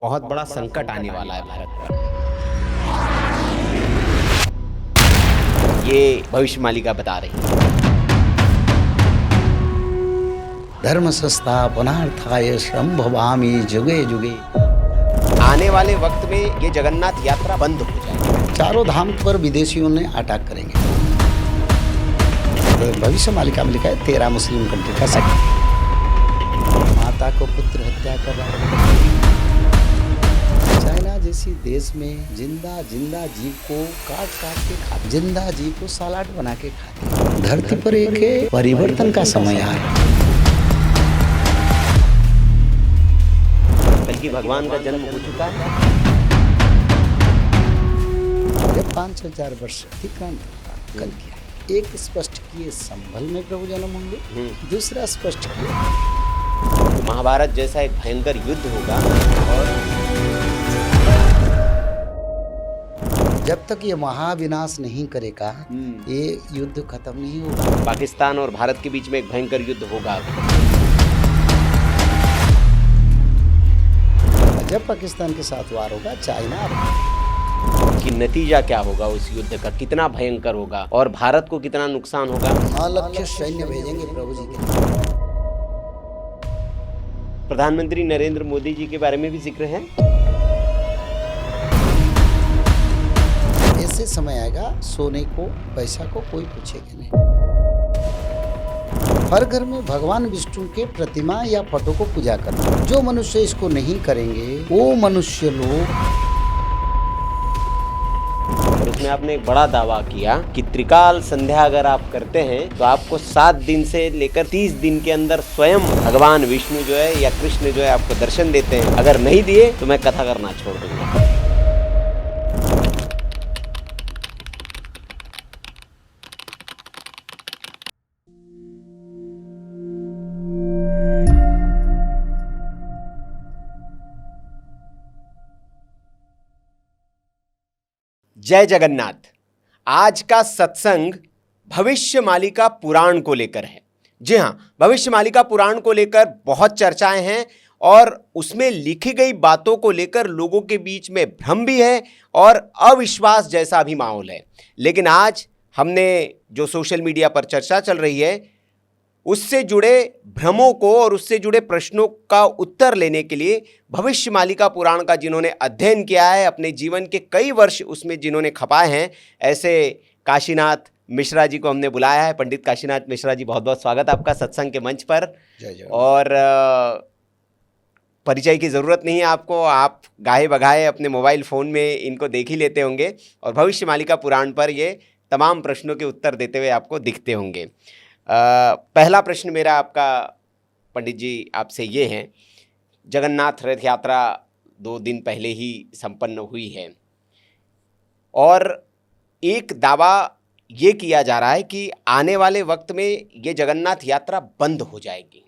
बहुत बड़ा संकट आने वाला है भारत पर। ये भविष्यवाणी बता रही है। धर्म संस्थापनार्थाय संभवामि जुगे जुगे। आने वाले वक्त में ये जगन्नाथ यात्रा बंद हो जाएगी। चारों धाम पर विदेशियों ने अटैक करेंगे। भविष्य मालिका में लिखा है 13 मुस्लिम कंट्री का सेक्टर। माता को पुत्र हत्या कर रहा है। चाइना जैसी देश में जिंदा जीव को काट के खा, जिंदा जीव को सलाद बना के खाते। धरती पर एक परिवर्तन का समय आया। बल्कि भगवान का जन्म हो चुका है। जब 5000 वर्ष अतिक्रांत होगा कल किया। एक स्पष्ट किए संभल में प्रभु जन्म होंगे, दूसरा स्पष्ट किए तो महाभारत जैसा एक भयंकर युद्ध होगा। और जब तक ये महाविनाश नहीं करेगा ये युद्ध खत्म नहीं होगा। पाकिस्तान और भारत के बीच में एक भयंकर युद्ध होगा। जब पाकिस्तान के साथ वार होगा, चाइना कि नतीजा क्या होगा उस युद्ध का, कितना भयंकर होगा और भारत को कितना नुकसान होगा। अलक्ष्य सैन्य भेजेंगे प्रभु जी के। प्रधानमंत्री नरेंद्र मोदी जी के बारे में भी जिक्र है। ऐसे समय आएगा सोने को पैसा को कोई पूछेगा नहीं। हर घर में भगवान विष्णु के प्रतिमा या फोटो को पूजा करना। जो मनुष्य इसको नहीं करेंगे वो मनुष्य लोग। और उसमें आपने एक बड़ा दावा किया कि त्रिकाल संध्या अगर आप करते हैं तो आपको 7 दिन से लेकर 30 दिन के अंदर स्वयं भगवान विष्णु जो है या कृष्ण जो है आपको दर्शन देते हैं। अगर नहीं दिए तो मैं कथा करना छोड़ दूंगा। जय जगन्नाथ। आज का सत्संग भविष्य मालिका पुराण को लेकर है। जी हाँ, भविष्य मालिका पुराण को लेकर बहुत चर्चाएं हैं और उसमें लिखी गई बातों को लेकर लोगों के बीच में भ्रम भी है और अविश्वास जैसा भी माहौल है। लेकिन आज हमने जो सोशल मीडिया पर चर्चा चल रही है उससे जुड़े भ्रमों को और उससे जुड़े प्रश्नों का उत्तर लेने के लिए भविष्य मालिका पुराण का जिन्होंने अध्ययन किया है, अपने जीवन के कई वर्ष उसमें जिन्होंने खपाए हैं, ऐसे काशीनाथ मिश्रा जी को हमने बुलाया है। पंडित काशीनाथ मिश्रा जी, बहुत बहुत स्वागत आपका सत्संग के मंच पर। जय और परिचय की ज़रूरत नहीं है आपको, आप गाहे बगाहे अपने मोबाइल फ़ोन में इनको देख ही लेते होंगे और भविष्य मालिका पुराण पर ये तमाम प्रश्नों के उत्तर देते हुए आपको दिखते होंगे। पहला प्रश्न मेरा आपका पंडित जी आपसे ये है, जगन्नाथ रथ यात्रा 2 दिन पहले ही संपन्न हुई है और एक दावा ये किया जा रहा है कि आने वाले वक्त में ये जगन्नाथ यात्रा बंद हो जाएगी।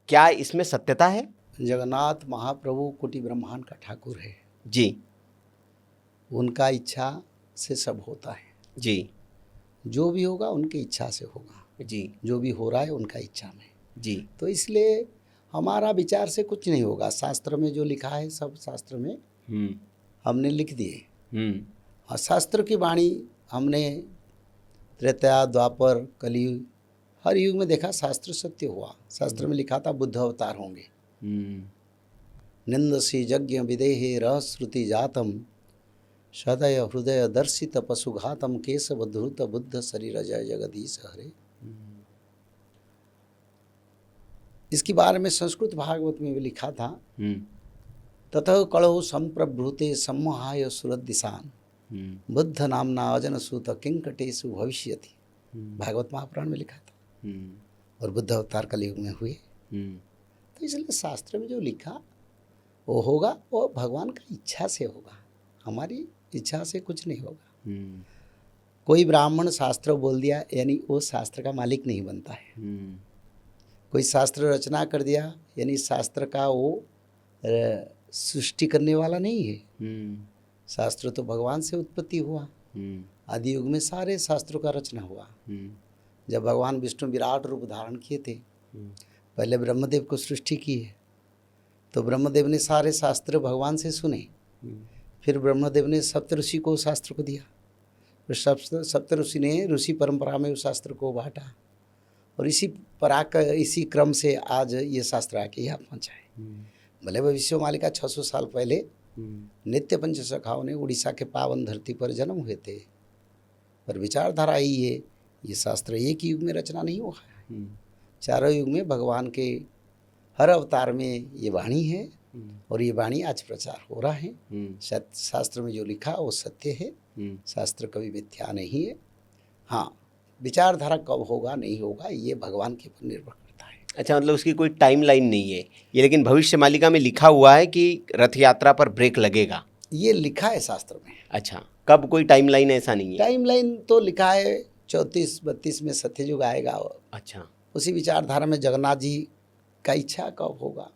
क्या इसमें सत्यता है? जगन्नाथ महाप्रभु कोटि ब्रह्मांड का ठाकुर है जी। उनका इच्छा से सब होता है जी। जो भी होगा उनकी इच्छा से होगा जी। जो भी हो रहा है उनका इच्छा में। जी। तो इसलिए हमारा विचार से कुछ नहीं होगा। शास्त्र में जो लिखा है सब शास्त्र में हमने लिख दिए और शास्त्र की वाणी हमने त्रेता द्वापर कलयुग हर युग में देखा। शास्त्र सत्य हुआ। शास्त्र में लिखा था बुद्ध अवतार होंगे। निंदसी यज्ञ विदेहे रहश्रुति जातम सदय हृदय दर्शित पशुघातम केशव धृत बुद्ध शरीर जय जगदीश हरे। इसके बारे में संस्कृत भागवत में भी लिखा था, ततः कलौ संप्रभृते सम्मोहाय सुरदिशान बुद्ध नामना अजन सूत किंकटेषु भविष्यति। भागवत महापुराण में लिखा था। और बुद्ध अवतार कलयुग में हुए। तो इसलिए शास्त्र में जो लिखा वो होगा, वो भगवान का इच्छा से होगा। हमारी इच्छा से कुछ नहीं होगा। कोई ब्राह्मण शास्त्र बोल दिया यानी वो शास्त्र का मालिक नहीं बनता है। कोई शास्त्र रचना कर दिया यानी शास्त्र का वो सृष्टि करने वाला नहीं है। शास्त्र तो भगवान से उत्पत्ति हुआ। आदि युग में सारे शास्त्रों का रचना हुआ। जब भगवान विष्णु विराट रूप धारण किए थे, पहले ब्रह्मदेव को सृष्टि की है, तो ब्रह्मदेव ने सारे शास्त्र भगवान से सुने। फिर ब्रह्मदेव ने सप्तऋषि को उस शास्त्र को दिया। फिर सप्तऋषि ने ऋषि परंपरा में उस शास्त्र को बांटा और इसी क्रम से आज ये शास्त्र आके यहाँ पहुँचा है। भले भविष्यवाणी का 600 साल पहले नित्य पंच सखाओं ने उड़ीसा के पावन धरती पर जन्म हुए थे, पर विचारधारा ही ये शास्त्र एक ही युग में रचना नहीं हुआ है। चारों युग में भगवान के हर अवतार में ये वाणी है और ये वाणी आज प्रचार हो रहा है। शास्त्र में जो लिखा वो सत्य है, शास्त्र कभी मिथ्या नहीं है। हाँ, विचारधारा कब होगा नहीं होगा ये भगवान के ऊपर निर्भर करता है। अच्छा, मतलब उसकी कोई टाइम लाइन नहीं है ये, लेकिन भविष्य मालिका में लिखा हुआ है कि रथ यात्रा पर ब्रेक लगेगा, ये लिखा है शास्त्र में। अच्छा, कब कोई टाइम लाइन ऐसा नहीं है? टाइम लाइन तो लिखा है 34-32 में सत्ययुग आएगा। अच्छा, उसी विचारधारा में जगन्नाथ जी का इच्छा कब होगा,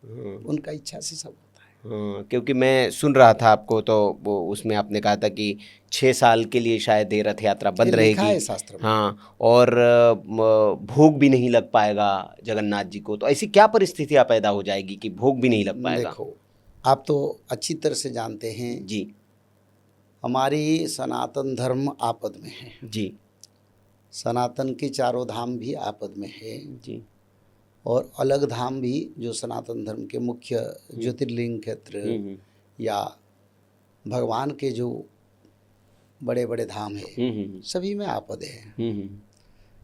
उनका इच्छा से सब होता है। हाँ, क्योंकि मैं सुन रहा था आपको तो वो उसमें आपने कहा था कि 6 साल के लिए शायद ये रथ यात्रा बंद लिखा है रहेगी। शास्त्र में। हाँ, और भोग भी नहीं लग पाएगा जगन्नाथ जी को, तो ऐसी क्या परिस्थितियाँ पैदा हो जाएगी कि भोग भी नहीं लग पाएगा? देखो, आप तो अच्छी तरह से जानते हैं जी हमारी सनातन धर्म आपद में है जी सनातन के चारों धाम भी आपद में है जी, और अलग धाम भी जो सनातन धर्म के मुख्य ज्योतिर्लिंग क्षेत्र या भगवान के जो बड़े बड़े धाम है सभी में आपद है।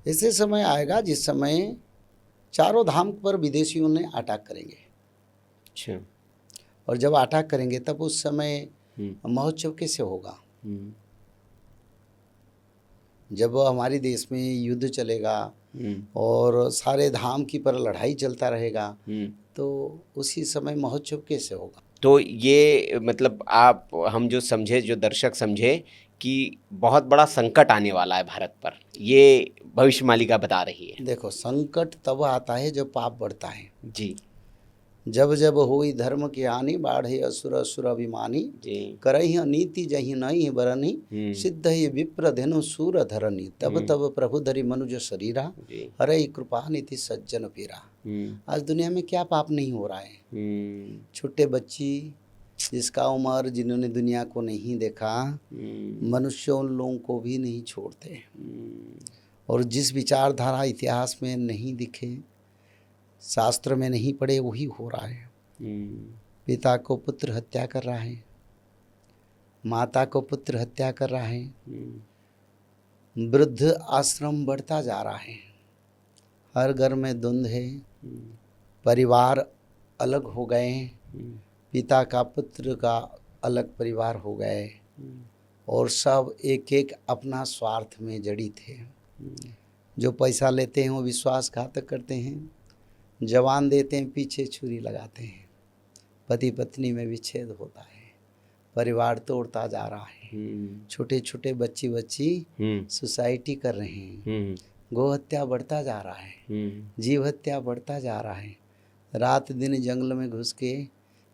ऐसे समय आएगा जिस समय चारों धाम पर विदेशियों ने अटैक करेंगे। अच्छा, और जब अटैक करेंगे तब उस समय महोत्सव कैसे होगा? जब हमारे देश में युद्ध चलेगा और सारे धाम की पर लड़ाई चलता रहेगा तो उसी समय महोत्सव कैसे होगा? तो ये मतलब हम जो समझे, जो दर्शक समझे कि बहुत बड़ा संकट आने वाला है भारत पर, ये भविष्य मालिका बता रही है। देखो, संकट तब आता है जब पाप बढ़ता है। जी, जब जब हुई धर्म की हानि, बाढ़े असुर असुर अभिमानी, करही अनीति जही नहीं बरनी, सिद्ध ही विप्र धेनु सूर धरनी, तब तब प्रभु धरि मनुज शरीरा, हरहि कृपा नीति सज्जन पीरा। आज दुनिया में क्या पाप नहीं हो रहा है? छोटे बच्ची जिसका उम्र, जिन्होंने दुनिया को नहीं देखा, मनुष्य उन लोगों को भी नहीं छोड़ते। और जिस विचारधारा इतिहास में नहीं दिखे, शास्त्र में नहीं पढ़े, वही हो रहा है। पिता को पुत्र हत्या कर रहा है, माता को पुत्र हत्या कर रहा है, वृद्ध आश्रम बढ़ता जा रहा है, हर घर में द्वंद्व है, परिवार अलग हो गए, पिता का पुत्र का अलग परिवार हो गए और सब एक एक अपना स्वार्थ में जड़ित है। जो पैसा लेते हैं वो विश्वासघातक करते हैं, जवान देते हैं पीछे छुरी लगाते हैं, पति पत्नी में विच्छेद होता है, परिवार तोड़ता जा रहा है, छोटे छोटे बच्ची सुसाइटी कर रहे हैं, गौ हत्या बढ़ता जा रहा है, जीव हत्या बढ़ता जा रहा है। रात दिन जंगल में घुस के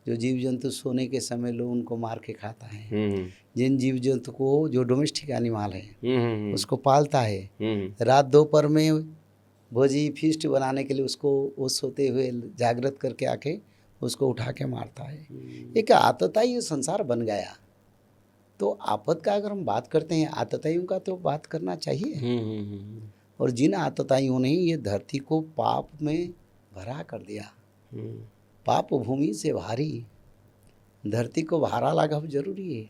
जो जीव जंतु सोने के समय लोग उनको मार के खाता है। जिन जीव जंतु को, जो डोमेस्टिक एनिमल है, उसको पालता है, रात दोपहर में भोजी फीस्ट बनाने के लिए उसको वो सोते हुए जागृत करके आके उसको उठा के मारता है। एक आतताई ये संसार बन गया। तो आपद का अगर हम बात करते हैं, आतताइयों का तो बात करना चाहिए। और जिन आतताइयों ने ये धरती को पाप में भरा कर दिया, पाप भूमि से भारी, धरती को भारा लाघव जरूरी है।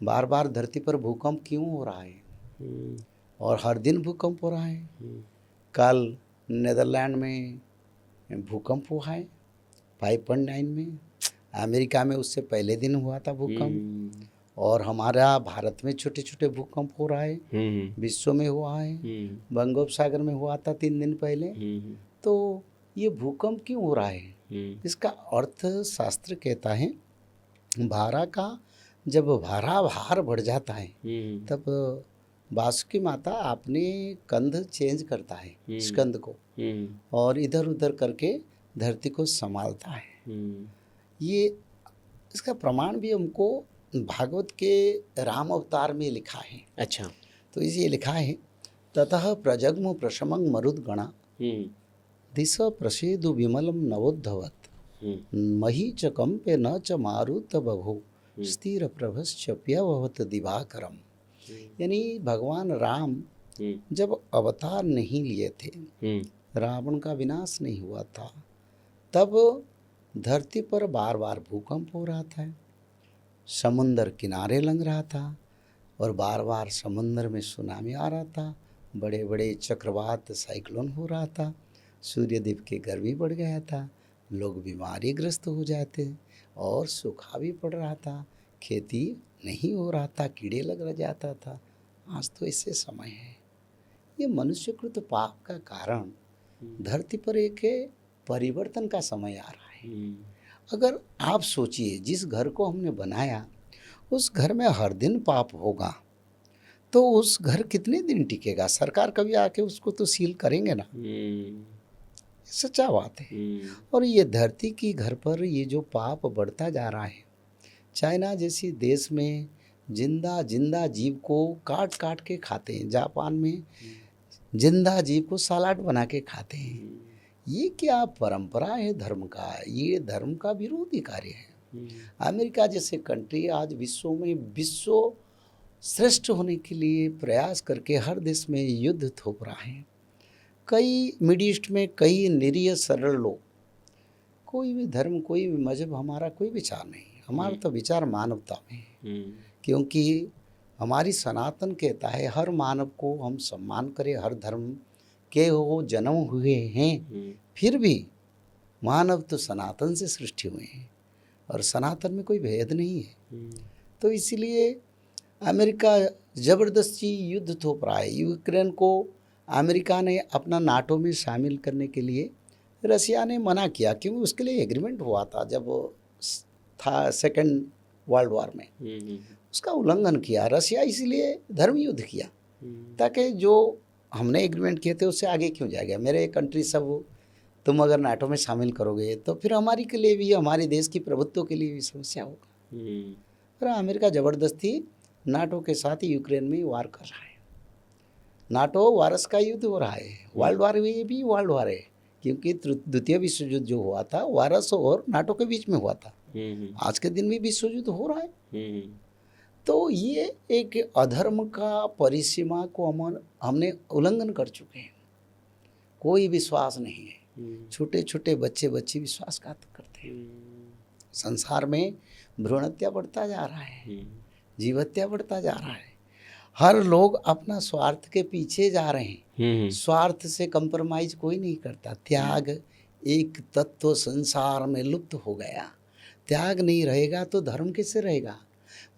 बार बार धरती पर भूकंप क्यों हो रहा है? और हर दिन भूकंप हो रहा है। कल नीदरलैंड में भूकंप हुआ है 5.9 में, अमेरिका में उससे पहले दिन हुआ था भूकंप, और हमारा भारत में छोटे छोटे भूकंप हो रहा है, विश्व में हुआ है, बंगोपसागर में हुआ था 3 दिन पहले। तो ये भूकंप क्यों हो रहा है? इसका अर्थ शास्त्र कहता है, भारा का जब भार बढ़ जाता है तब वासुकी माता अपने कंध चेंज करता है, स्कंद को, और इधर उधर करके धरती को संभालता है। ये इसका प्रमाण भी हमको भागवत के राम अवतार में लिखा है। अच्छा, तो इसे लिखा है, ततः प्रजग्म प्रशमं मरुद्गणा, दिश प्रसेदु विमलम नवोद्धवत, मही च कंपे न च मारुत बभो स्थिर प्रभश्चप्यवत दिवाकरम। यानी भगवान राम जब अवतार नहीं लिए थे, रावण का विनाश नहीं हुआ था, तब धरती पर बार बार भूकंप हो रहा था, समुंदर किनारे लंघ रहा था और बार बार समुंदर में सुनामी आ रहा था, बड़े बड़े चक्रवात साइक्लोन हो रहा था, सूर्यदेव की गर्मी बढ़ गया था, लोग बीमारी ग्रस्त हो जाते और सूखा भी पड़ रहा था, खेती नहीं हो रहा था, कीड़े लग जाता था। आज तो ऐसे समय है। ये मनुष्यकृत पाप का कारण धरती पर एक परिवर्तन का समय आ रहा है। अगर आप सोचिए, जिस घर को हमने बनाया उस घर में हर दिन पाप होगा तो उस घर कितने दिन टिकेगा? सरकार कभी आके उसको तो सील करेंगे ना। सच्चा बात है। और ये धरती की घर पर ये जो पाप बढ़ता जा रहा है, चाइना जैसी देश में जिंदा जिंदा जीव को काट काट के खाते हैं, जापान में जिंदा जीव को सलाद बना के खाते हैं। ये क्या परंपरा है धर्म का? ये धर्म का विरोधी कार्य है। अमेरिका जैसे कंट्री आज विश्व में विश्व श्रेष्ठ होने के लिए प्रयास करके हर देश में युद्ध थोप रहा है। कई मिडिल ईस्ट में कई निरीह सरल लोग, कोई भी धर्म कोई भी मजहब, हमारा कोई विचार नहीं, हमारा तो विचार मानवता में है। क्योंकि हमारी सनातन कहता है हर मानव को हम सम्मान करें, हर धर्म के हो जन्म हुए हैं, फिर भी मानव तो सनातन से सृष्टि हुए हैं और सनातन में कोई भेद नहीं है। तो इसीलिए अमेरिका ज़बरदस्ती युद्ध थोप रहा है। यूक्रेन को अमेरिका ने अपना नाटो में शामिल करने के लिए रसिया ने मना किया, क्योंकि उसके लिए एग्रीमेंट हुआ था जब था सेकेंड वर्ल्ड वॉर में, उसका उल्लंघन किया रसिया, इसीलिए धर्म युद्ध किया ताकि जो हमने एग्रीमेंट किए थे उससे आगे क्यों जाएगा। मेरे कंट्री सब तुम अगर नाटो में शामिल करोगे तो फिर हमारी के लिए भी, हमारे देश की प्रभुत्व के लिए भी समस्या होगा। पर अमेरिका ज़बरदस्ती नाटो के साथ ही यूक्रेन में वार कर रहा है। नाटो वारस का युद्ध हो रहा है, वर्ल्ड वार भी वर्ल्ड वार है, क्योंकि द्वितीय विश्व युद्ध जो हुआ था वारस और नाटो के बीच में हुआ था। आज के दिन भी विश्व युद्ध हो रहा है। तो ये एक अधर्म का परिसीमा को हमने उल्लंघन कर चुके हैं। कोई विश्वास नहीं है, छोटे छोटे बच्चे विश्वासघात करते हैं। संसार में भ्रूण हत्या बढ़ता जा रहा है, जीव हत्या बढ़ता जा रहा है, हर लोग अपना स्वार्थ के पीछे जा रहे हैं। स्वार्थ से कंप्रोमाइज कोई नहीं करता। त्याग एक तत्व संसार में लुप्त हो गया। त्याग नहीं रहेगा तो धर्म कैसे रहेगा?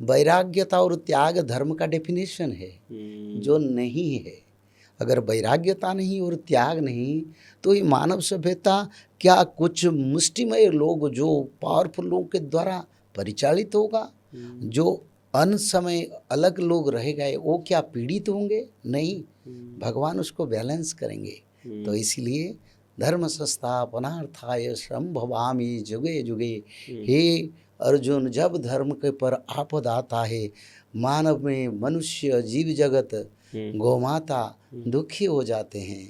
वैराग्यता और त्याग धर्म का डेफिनेशन है, जो नहीं है। अगर वैराग्यता नहीं और त्याग नहीं तो ये मानव सभ्यता क्या कुछ मुष्टिमय लोग जो पावरफुल लोगों के द्वारा परिचालित होगा? जो अन समय अलग लोग रह गए वो क्या पीड़ित होंगे? नहीं, भगवान उसको बैलेंस करेंगे। तो इसलिए धर्म संस्थापनार्थाय संभवामि जुगे जुगे। हे अर्जुन, जब धर्म के पर आपद आता है, मानव में मनुष्य जीव जगत गौमाता दुखी हो जाते हैं,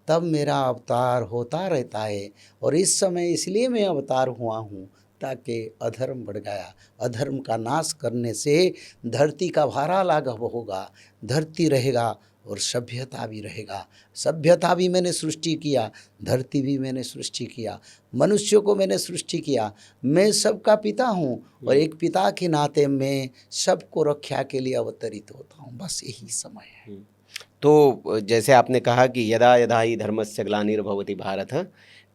तब मेरा अवतार होता रहता है। और इस समय इसलिए मैं अवतार हुआ हूँ ताकि अधर्म बढ़ गया। अधर्म का नाश करने से धरती का भारा लाघव होगा, धरती रहेगा और सभ्यता भी रहेगा। सभ्यता भी मैंने सृष्टि किया, धरती भी मैंने सृष्टि किया, मनुष्यों को मैंने सृष्टि किया। मैं सबका पिता हूँ और एक पिता के नाते मैं सबको रक्षा के लिए अवतरित होता हूँ। बस यही समय है। तो जैसे आपने कहा कि यदा यदा ही धर्मस्य ग्लानिर्भवति भारत,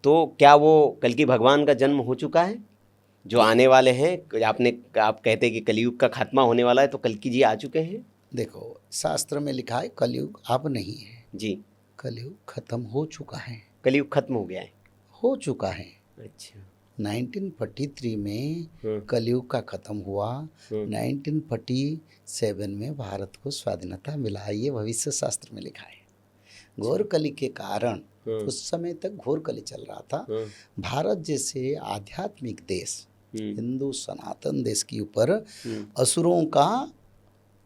तो क्या वो कल्कि भगवान का जन्म हो चुका है जो आने वाले हैं? आप कहते हैं कि कलयुग का खात्मा होने वाला है, तो कल्कि जी आ चुके हैं? देखो, शास्त्र में लिखा है कलयुग अब नहीं है जी, कलयुग खत्म हो चुका है। कलयुग खत्म हो गया है? हो चुका है। अच्छा। 1943 में कलयुग का खत्म हुआ। 1947 में भारत को स्वाधीनता मिला। ये भविष्य शास्त्र में लिखा है। घोर कली के कारण उस समय तक घोर कली चल रहा था। भारत जैसे आध्यात्मिक देश, हिंदू सनातन देश के ऊपर असुरों का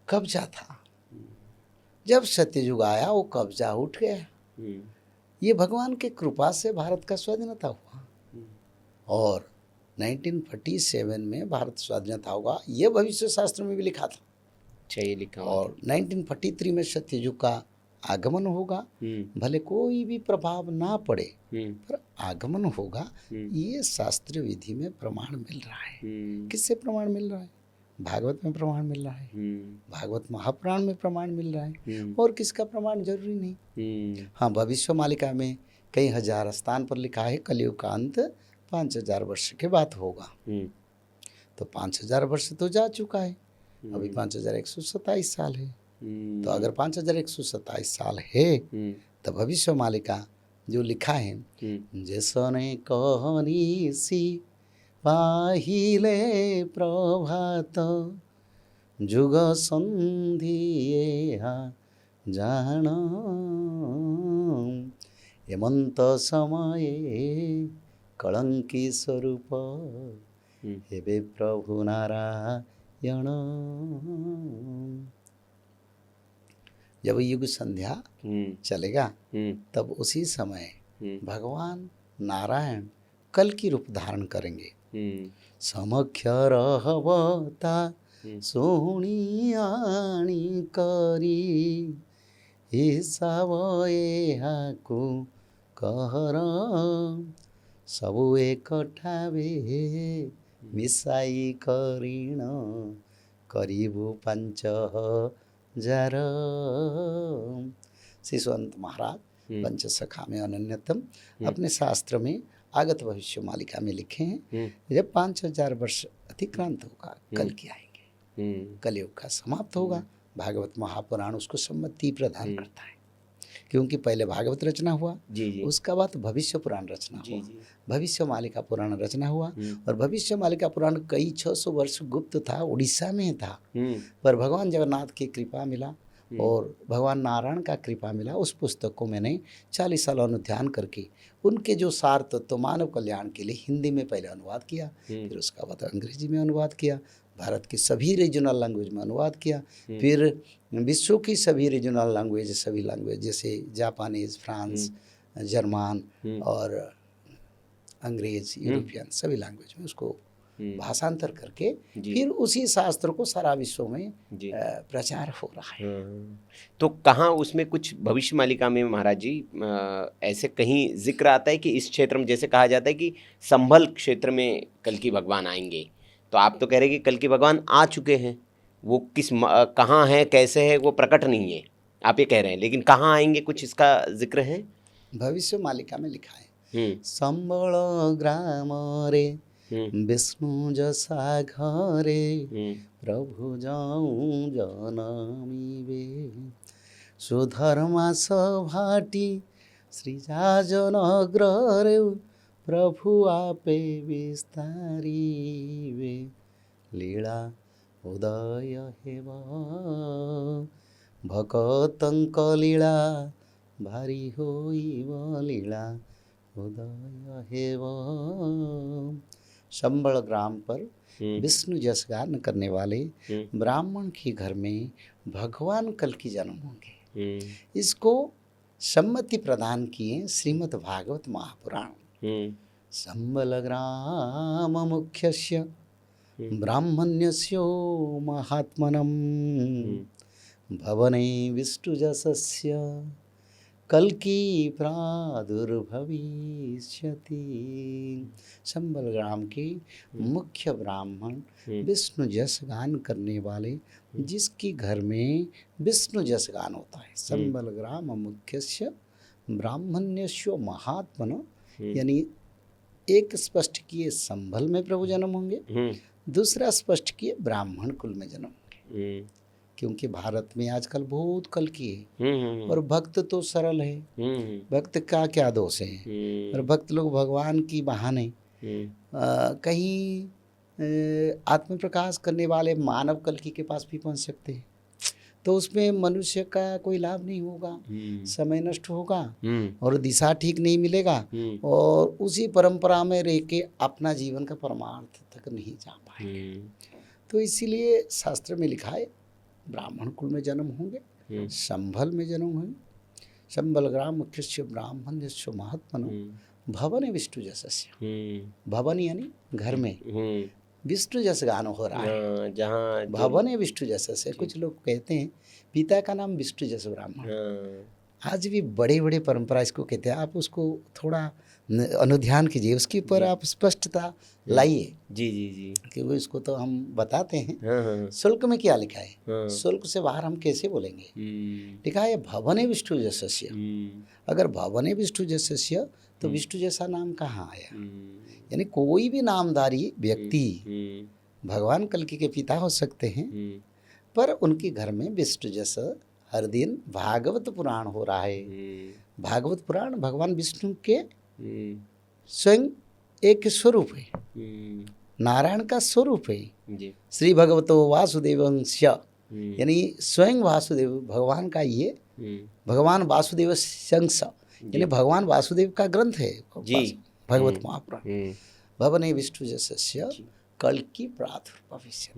कब्जा था। जब सत्ययुग आया वो कब्जा उठ गया। ये भगवान के कृपा से भारत का स्वाधीनता हुआ। और 1947 में भारत स्वाधीनता होगा, ये भविष्य शास्त्र में भी लिखा था। अच्छा, ये लिखा हुआ और 1943 में सत्ययुग का आगमन होगा, भले कोई भी प्रभाव ना पड़े पर आगमन होगा, ये शास्त्रीय विधि में प्रमाण मिल रहा है। किससे प्रमाण मिल रहा है? भागवत में प्रमाण मिल रहा है, भागवत महापुराण में प्रमाण मिल रहा है, और किसका प्रमाण जरूरी नहीं। हाँ, भविष्य मालिका में कई हजार स्थान पर लिखा है कलयुग का अंत 5000 वर्ष के बाद होगा। तो 5000 वर्ष तो जा चुका है, अभी 5127 साल है। तो अगर 5127 साल है तो भविष्य मालिका जो लिखा है, जैसने कहनी सी पाहिले प्रभात जुग संधि जान हेमंत समये कलंकी स्वरूप हेबे प्रभु नारायण। जब युग संध्या चलेगा तब उसी समय भगवान नारायण कल की रूप धारण करेंगे। समख्य रहवता सोहनी आणी करी हिसाब एहाकु कहर सबु एकठावे मिसाई करीण करीबु 5000। शिशुअंत महाराज पंचसखा में अनन्यतम अपने शास्त्र में आगत भविष्य मालिका में लिखे हैं, जब 5000 वर्ष अतिक्रांत होगा कल की आएंगे, कलयुग का समाप्त होगा। भागवत महापुराण उसको सम्मति प्रदान करता है, क्योंकि पहले भागवत रचना हुआ, उसका बाद भविष्य पुराण रचना हुआ, भविष्य मालिका पुराण रचना हुआ। और भविष्य मालिका पुराण कई 600 वर्ष गुप्त था, उड़ीसा में था, पर भगवान जगन्नाथ की कृपा मिला और भगवान नारायण का कृपा मिला। उस पुस्तक को मैंने 40 साल अनुध्यान करके उनके जो सार तत्व मानव कल्याण के लिए हिंदी में पहले अनुवाद किया, फिर उसका बाद अंग्रेजी में अनुवाद किया, भारत की सभी रीजनल लैंग्वेज में अनुवाद किया, फिर विश्व की सभी रीजनल लैंग्वेज, सभी लैंग्वेज जैसे जापानीज, फ्रांस, जर्मन और अंग्रेज, यूरोपियन सभी लैंग्वेज में उसको भाषांतर करके फिर उसी शास्त्र को सारा विश्व में प्रचार हो रहा है। तो कहाँ उसमें कुछ भविष्य मालिका में महाराज जी ऐसे कहीं जिक्र आता है कि इस क्षेत्र में, जैसे कहा जाता है कि संभल क्षेत्र में कल की भगवान आएंगे, तो आप तो कह रहे हैं कि कल की भगवान आ चुके हैं, वो किस कहाँ है कैसे है वो प्रकट नहीं है, आप ये कह रहे हैं, लेकिन कहाँ आएंगे कुछ इसका जिक्र है? भविष्य मालिका में लिखा है, संबल ग्राम रे विष्णु जसा घरे प्रभु जाऊं जनमीबे सुधर्मा सभाटी श्रीजाजन अग्ररे प्रभु आपे विस्तारीबे लीला उदय हेब भकतंक लीला भारी होइब लीला उदय हेब। संबल ग्राम पर विष्णु जस गान करने वाले ब्राह्मण के घर में भगवान कल की जन्म होंगे, इसको सम्मति प्रदान किए श्रीमद् भागवत महापुराण। संबल ग्राम मुख्यस्य ब्राह्मण्यस्यो महात्मनम भवने विष्णु जसस्य कल की प्रादुर्भविष्यति। संबल ग्राम के मुख्य ब्राह्मण विष्णु जस गान करने वाले, जिसकी घर में विष्णु जस गान होता है। संबल ग्राम मुख्यस्य ब्राह्मण्यस्यो महात्मन, यानी एक स्पष्ट किए संभल में प्रभु जन्म होंगे, दूसरा स्पष्ट किए ब्राह्मण कुल में जन्म होंगे, क्योंकि भारत में आजकल बहुत कल की है और भक्त तो सरल है, भक्त का क्या दोष है। और भक्त लोग भगवान की बहाने कहीं आत्म प्रकाश करने वाले मानव कल्कि के पास भी पहुंच सकते हैं, तो उसमें मनुष्य का कोई लाभ नहीं होगा, समय नष्ट होगा और दिशा ठीक नहीं मिलेगा, और उसी परंपरा में रह के अपना जीवन का परमार्थ तक नहीं जा पाएंगे। तो इसीलिए शास्त्र में लिखा है ब्राह्मण कुल में जन्म होंगे, संभल में जन्म होंगे। संबल ग्राम मुख्यस्य ब्राह्मण्यस्य महात्मनः भवन विष्णु जसस्य, भवन यानी घर में, विष्णु जस गान हो रहा है जहाँ भवन विष्णु जसस्य। कुछ लोग कहते हैं पिता का नाम विष्णु जस ब्राह्मण, आज भी बड़े बड़े परंपरा इसको कहते हैं। आप उसको थोड़ा अनुध्यान कीजिए, उसके ऊपर आप स्पष्टता लाइए। जी जी जी, क्योंकि इसको तो हम बताते हैं। हाँ, शुल्क में क्या लिखा है, हाँ, शुल्क से बाहर हम कैसे बोलेंगे। लिखा है भवने विष्णु जसस्य। अगर भवने विष्णु जसस्य तो विष्णु जैसा नाम कहाँ आया। यानी कोई भी नामधारी व्यक्ति भगवान कल्कि के पिता हो सकते हैं, पर उनके घर में विष्णु जैसा हर दिन भागवत पुराण हो रहा है। भागवत पुराण भगवान विष्णु के स्वयं एक स्वरूप है, नारायण का स्वरूप है। श्री भगवतो वासुदेवंश, यानी स्वयं वासुदेव भगवान का ये भगवान वासुदेव संश, यानी भगवान वासुदेव का ग्रंथ है भगवत महापुराण। भवने विष्णु जसस्य कल्कि प्रादुर्भविष्य,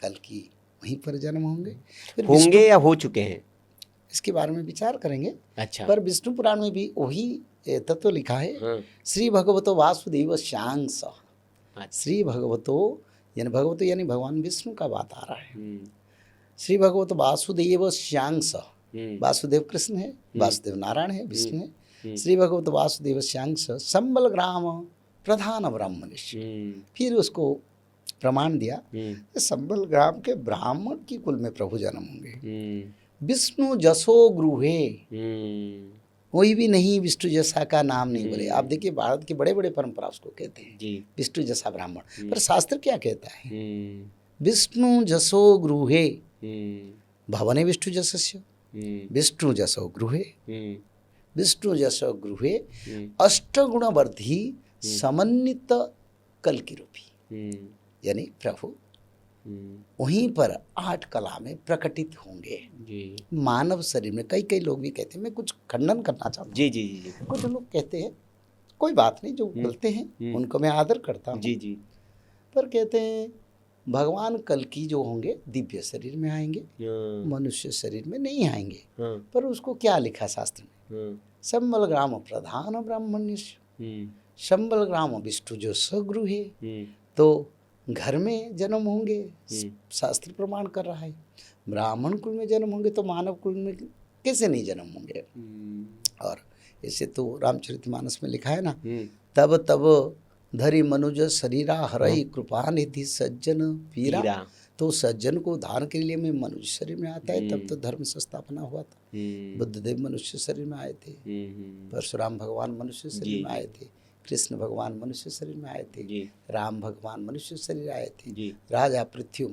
कल्कि वहीं पर जन्म होंगे या हो चुके हैं, इसके बारे में विचार करेंगे। अच्छा, पर विष्णु पुराण में भी वही तत्व लिखा है। श्री भगवतो वासुदेव श्यांस, श्री भगवतो यानी भगवतो यानी भगवान विष्णु का बात आ रहा है। श्री भगवतो वासुदेव श्यांस, वासुदेव कृष्ण है, वासुदेव नारायण है, विष्णु है। श्री भगवतो वासुदेव श्यांस संबल ग्राम प्रधान ब्राह्मणिश, फिर उसको प्रमाण दिया संबल ग्राम के ब्राह्मण की कुल में प्रभु जन्म होंगे। विष्णु जसो गृहे, कोई भी नहीं विष्णु जैसा का नाम नहीं बोले। आप देखिए भारत के बड़े बड़े परंपरा उसको कहते हैं विष्णु जैसा ब्राह्मण, पर शास्त्र क्या कहता है, विष्णु जसो गृहे भवने विष्णु जसस्य, विष्णु जसो गृहे, विष्णु जसो गृहे अष्टगुण वर्धी समन्वित कल्कि रूपी, यानी प्रभु वहीं पर 8 कला में प्रकटित होंगे मानव शरीर में। कई कई लोग भी कहते हैं, मैं कुछ खंडन करना चाहता हूँ। जी, कुछ लोग कहते हैं, कोई बात नहीं, जो बोलते हैं उनको मैं आदर करता हूँ। जी, पर कहते हैं भगवान कल्कि जो होंगे दिव्य शरीर में आएंगे, मनुष्य शरीर में नहीं आएंगे। पर उसको क्या लिखा शास्त्र में, संबल ग्राम प्रधान ब्राह्मण्य, संबल ग्राम विष्णु जो सगृहे, तो घर में जन्म होंगे, शास्त्र प्रमाण कर रहा है। ब्राह्मण कुल में जन्म होंगे तो मानव कुल में कैसे नहीं जन्म होंगे। और ऐसे तो रामचरितमानस में लिखा है ना, तब तब धरि मनुज शरीरा हरई कृपा निधि सज्जन पीरा, तो सज्जन को उद्धार के लिए मैं मनुष्य शरीर में आता है। तब तो धर्म संस्थापना हुआ था। बुद्धदेव मनुष्य शरीर में आए थे, परशुराम भगवान मनुष्य शरीर में आए थे, कृष्ण भगवान मनुष्य शरीर में आए थे, राम भगवान मनुष्य शरीर आए थे, राजा पृथ्वी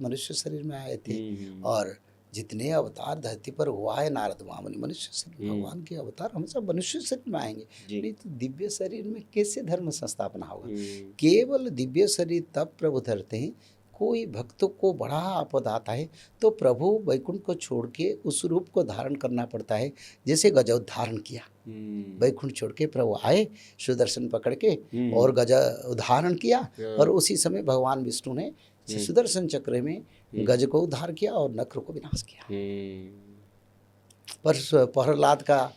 मनुष्य शरीर में आए थे, और जितने अवतार धरती पर हुआ है नारद महामुनि मनुष्य शरीर, भगवान के अवतार हमेशा मनुष्य शरीर में आएंगे। नहीं तो दिव्य शरीर में कैसे धर्म संस्थापना होगा। केवल दिव्य शरीर तब प्रभु धरते हैं, कोई भक्तों को बड़ा आपद आता है तो प्रभु वैकुंठ को छोड़ के उस रूप को धारण करना पड़ता है। जैसे गजा धारण किया, वैकुंठ छोड़ के प्रभु आए सुदर्शन पकड़ के और गजा उद्धारण किया, और उसी समय भगवान विष्णु ने सुदर्शन चक्र में गज को उद्धार किया और नक्र को विनाश किया। पर प्रहलाद का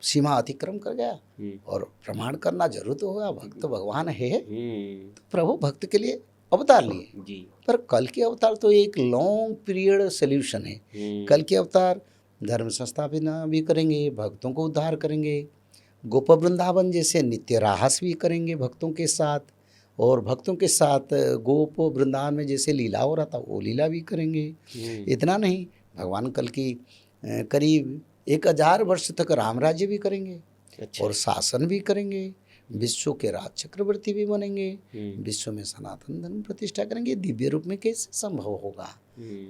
सीमा अतिक्रम कर गया, और प्रमाण करना जरूर तो होगा, भक्त भगवान है तो प्रभु भक्त के लिए अवतार लिए। पर कल के अवतार तो एक लॉन्ग पीरियड सोल्यूशन है। कल के अवतार धर्म संस्थापना भी करेंगे, भक्तों को उद्धार करेंगे, गोप वृंदावन जैसे नित्य राहस भी करेंगे भक्तों के साथ, और भक्तों के साथ गोप वृंदावन में जैसे लीला हो रहा था वो लीला भी करेंगे। इतना नहीं, भगवान कल की करीब 1000 वर्ष तक राम राज्य भी करेंगे। और शासन भी करेंगे, विश्व के राज चक्रवर्ती भी बनेंगे, विश्व में सनातन धर्म प्रतिष्ठा करेंगे। दिव्य रूप में कैसे संभव होगा।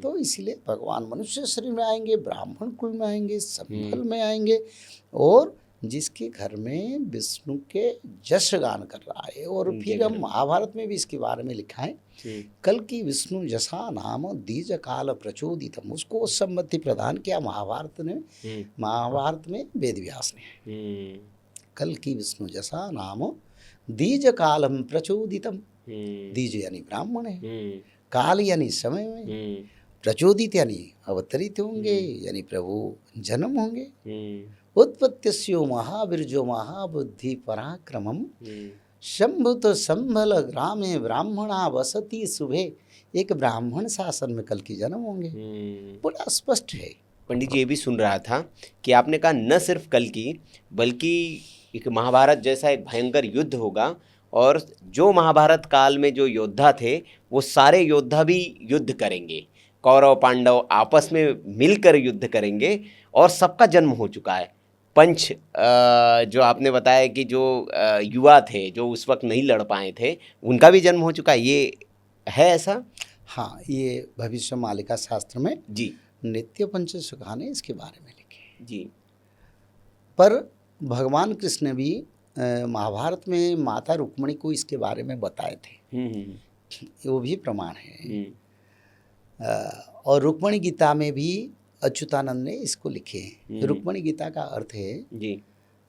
तो इसलिए भगवान मनुष्य शरीर में आएंगे, ब्राह्मण कुल में आएंगे, संभल में आएंगे, और जिसके घर में विष्णु के जश गान कर रहा है। और फिर हम महाभारत में भी इसके बारे में लिखा है, कल की विष्णु जसा नाम दीज काल प्रचोदितम, उसको सम्मति प्रदान किया महाभारत में वेद व्यास ने। कल की विष्णु जसा नाम दीज कालम प्रचोदितम, दीज यानी ब्राह्मण है, काल यानी समय में, प्रचोदित यानी अवतरित होंगे, यानी प्रभु जन्म होंगे। उत्पत्तिस्यो महावीर्यो महाबुद्धि पराक्रमम शंभुत संभल ग्रामे ब्राह्मणा वसती शुभे। एक ब्राह्मण शासन में कल की जन्म होंगे, बड़ा स्पष्ट है। पंडित जी ये भी सुन रहा था कि आपने कहा न सिर्फ कल की बल्कि एक महाभारत जैसा एक भयंकर युद्ध होगा, और जो महाभारत काल में जो योद्धा थे वो सारे योद्धा भी युद्ध करेंगे, कौरव पांडव आपस में मिलकर युद्ध करेंगे, और सबका जन्म हो चुका है। पंच जो आपने बताया कि जो युवा थे जो उस वक्त नहीं लड़ पाए थे, उनका भी जन्म हो चुका है, ये है ऐसा? हाँ, ये भविष्य मालिका शास्त्र में जी नित्य पंच सुखा ने इसके बारे में लिखे जी। पर भगवान कृष्ण भी महाभारत में माता रुक्मिणी को इसके बारे में बताए थे, वो भी प्रमाण है। और रुक्मिणी गीता में भी अच्युतानंद ने इसको लिखे हैं। रुक्मिणी गीता का अर्थ है जी,